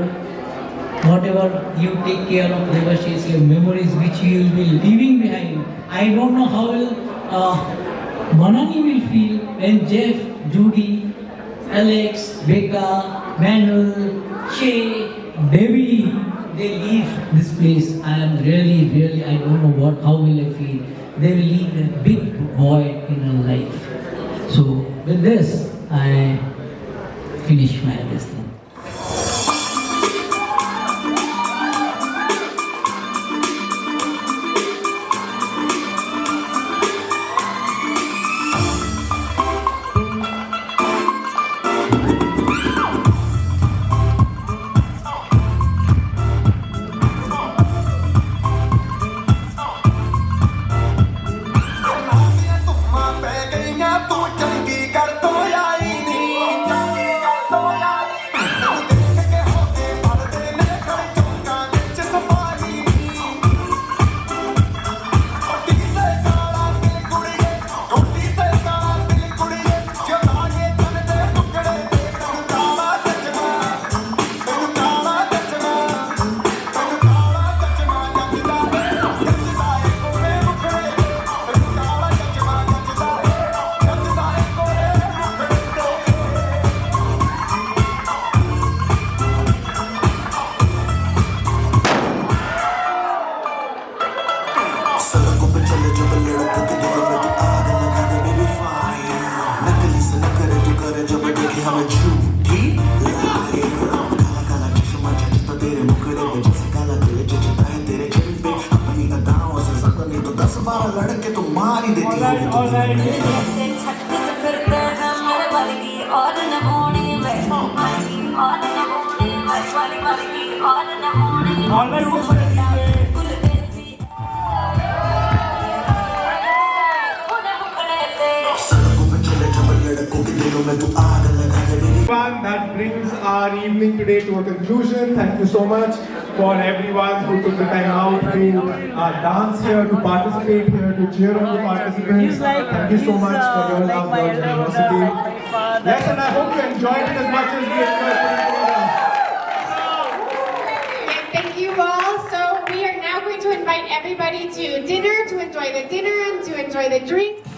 whatever you take care of, Debashish, your memories which you will be leaving behind. I don't know how Manani will feel when Jeff, Judy, Alex, Becca, Manuel, Shay, Debbie, they leave this place. I am really, I don't know how will I feel. They will leave a big void in our life. So with this, I finish my listening. I'm a झूठी liar काला काला चश्मा जज तो तेरे मुखड़े पे जैसे काला तिल जज है बार लड़के तो मार ही देती होगी One that brings our evening today to a conclusion. Thank you so much for everyone who took the time out to dance here, to participate here, to cheer on the participants. Thank you so much for your love, your generosity. Yes, and I hope you enjoyed it as much as we enjoyed it. Yes, thank you all. So we are now going to invite everybody to dinner, to enjoy the dinner and to enjoy the drinks.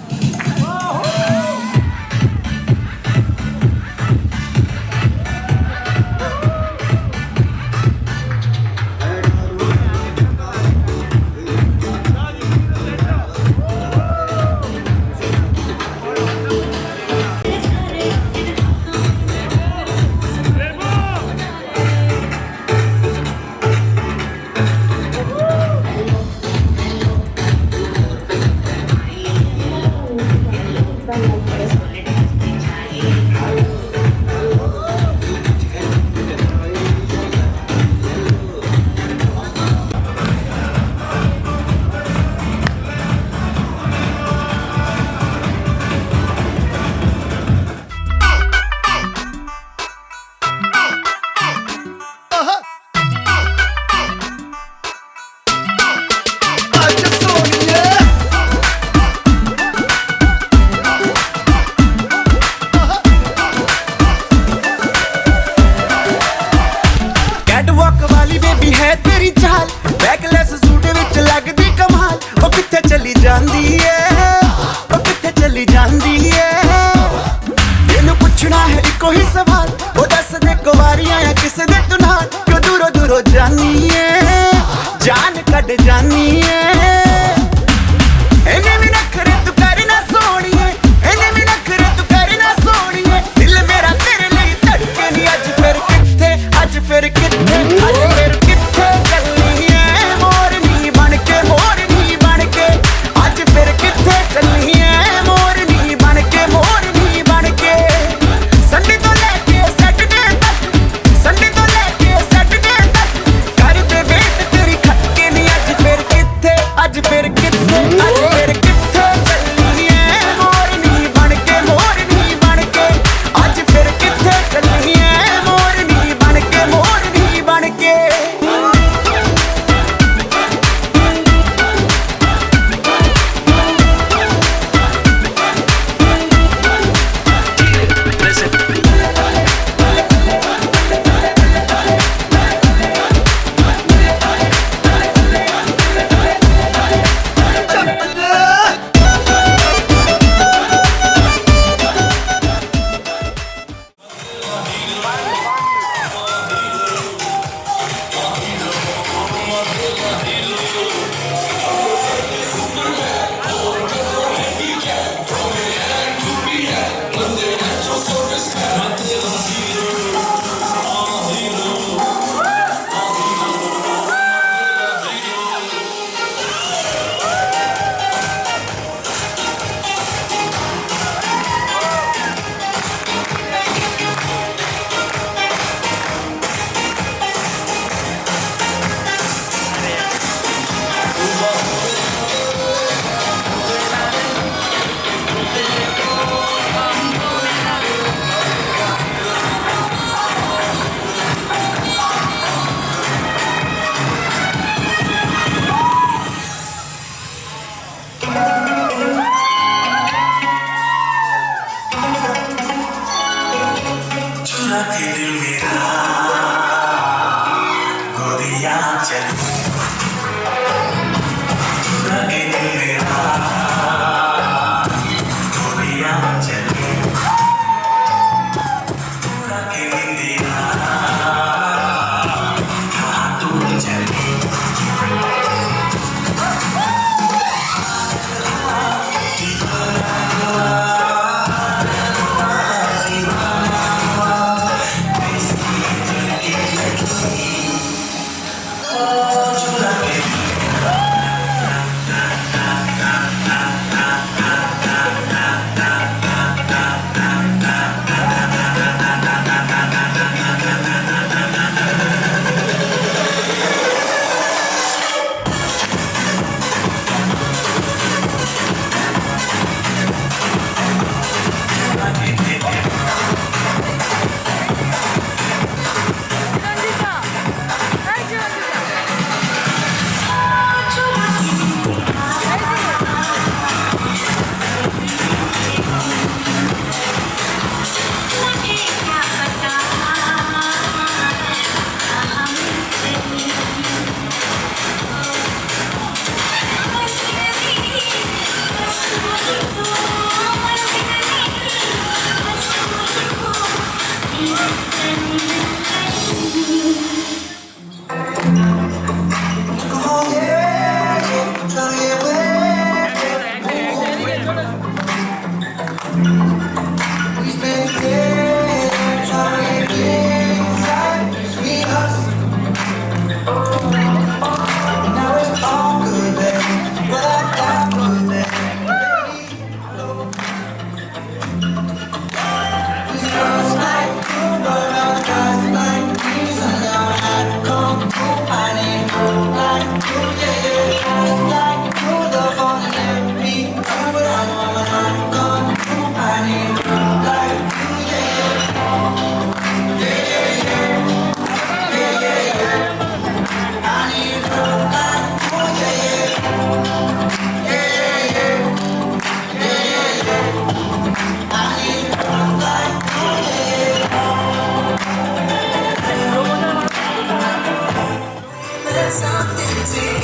something to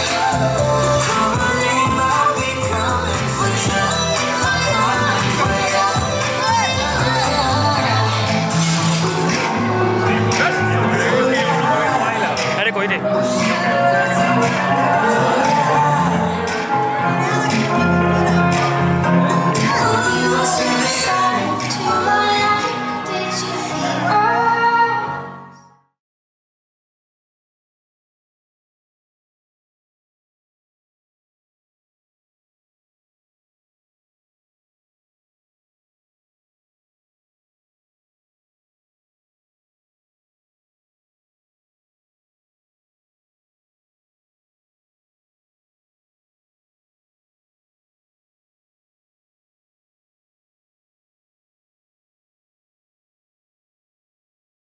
show.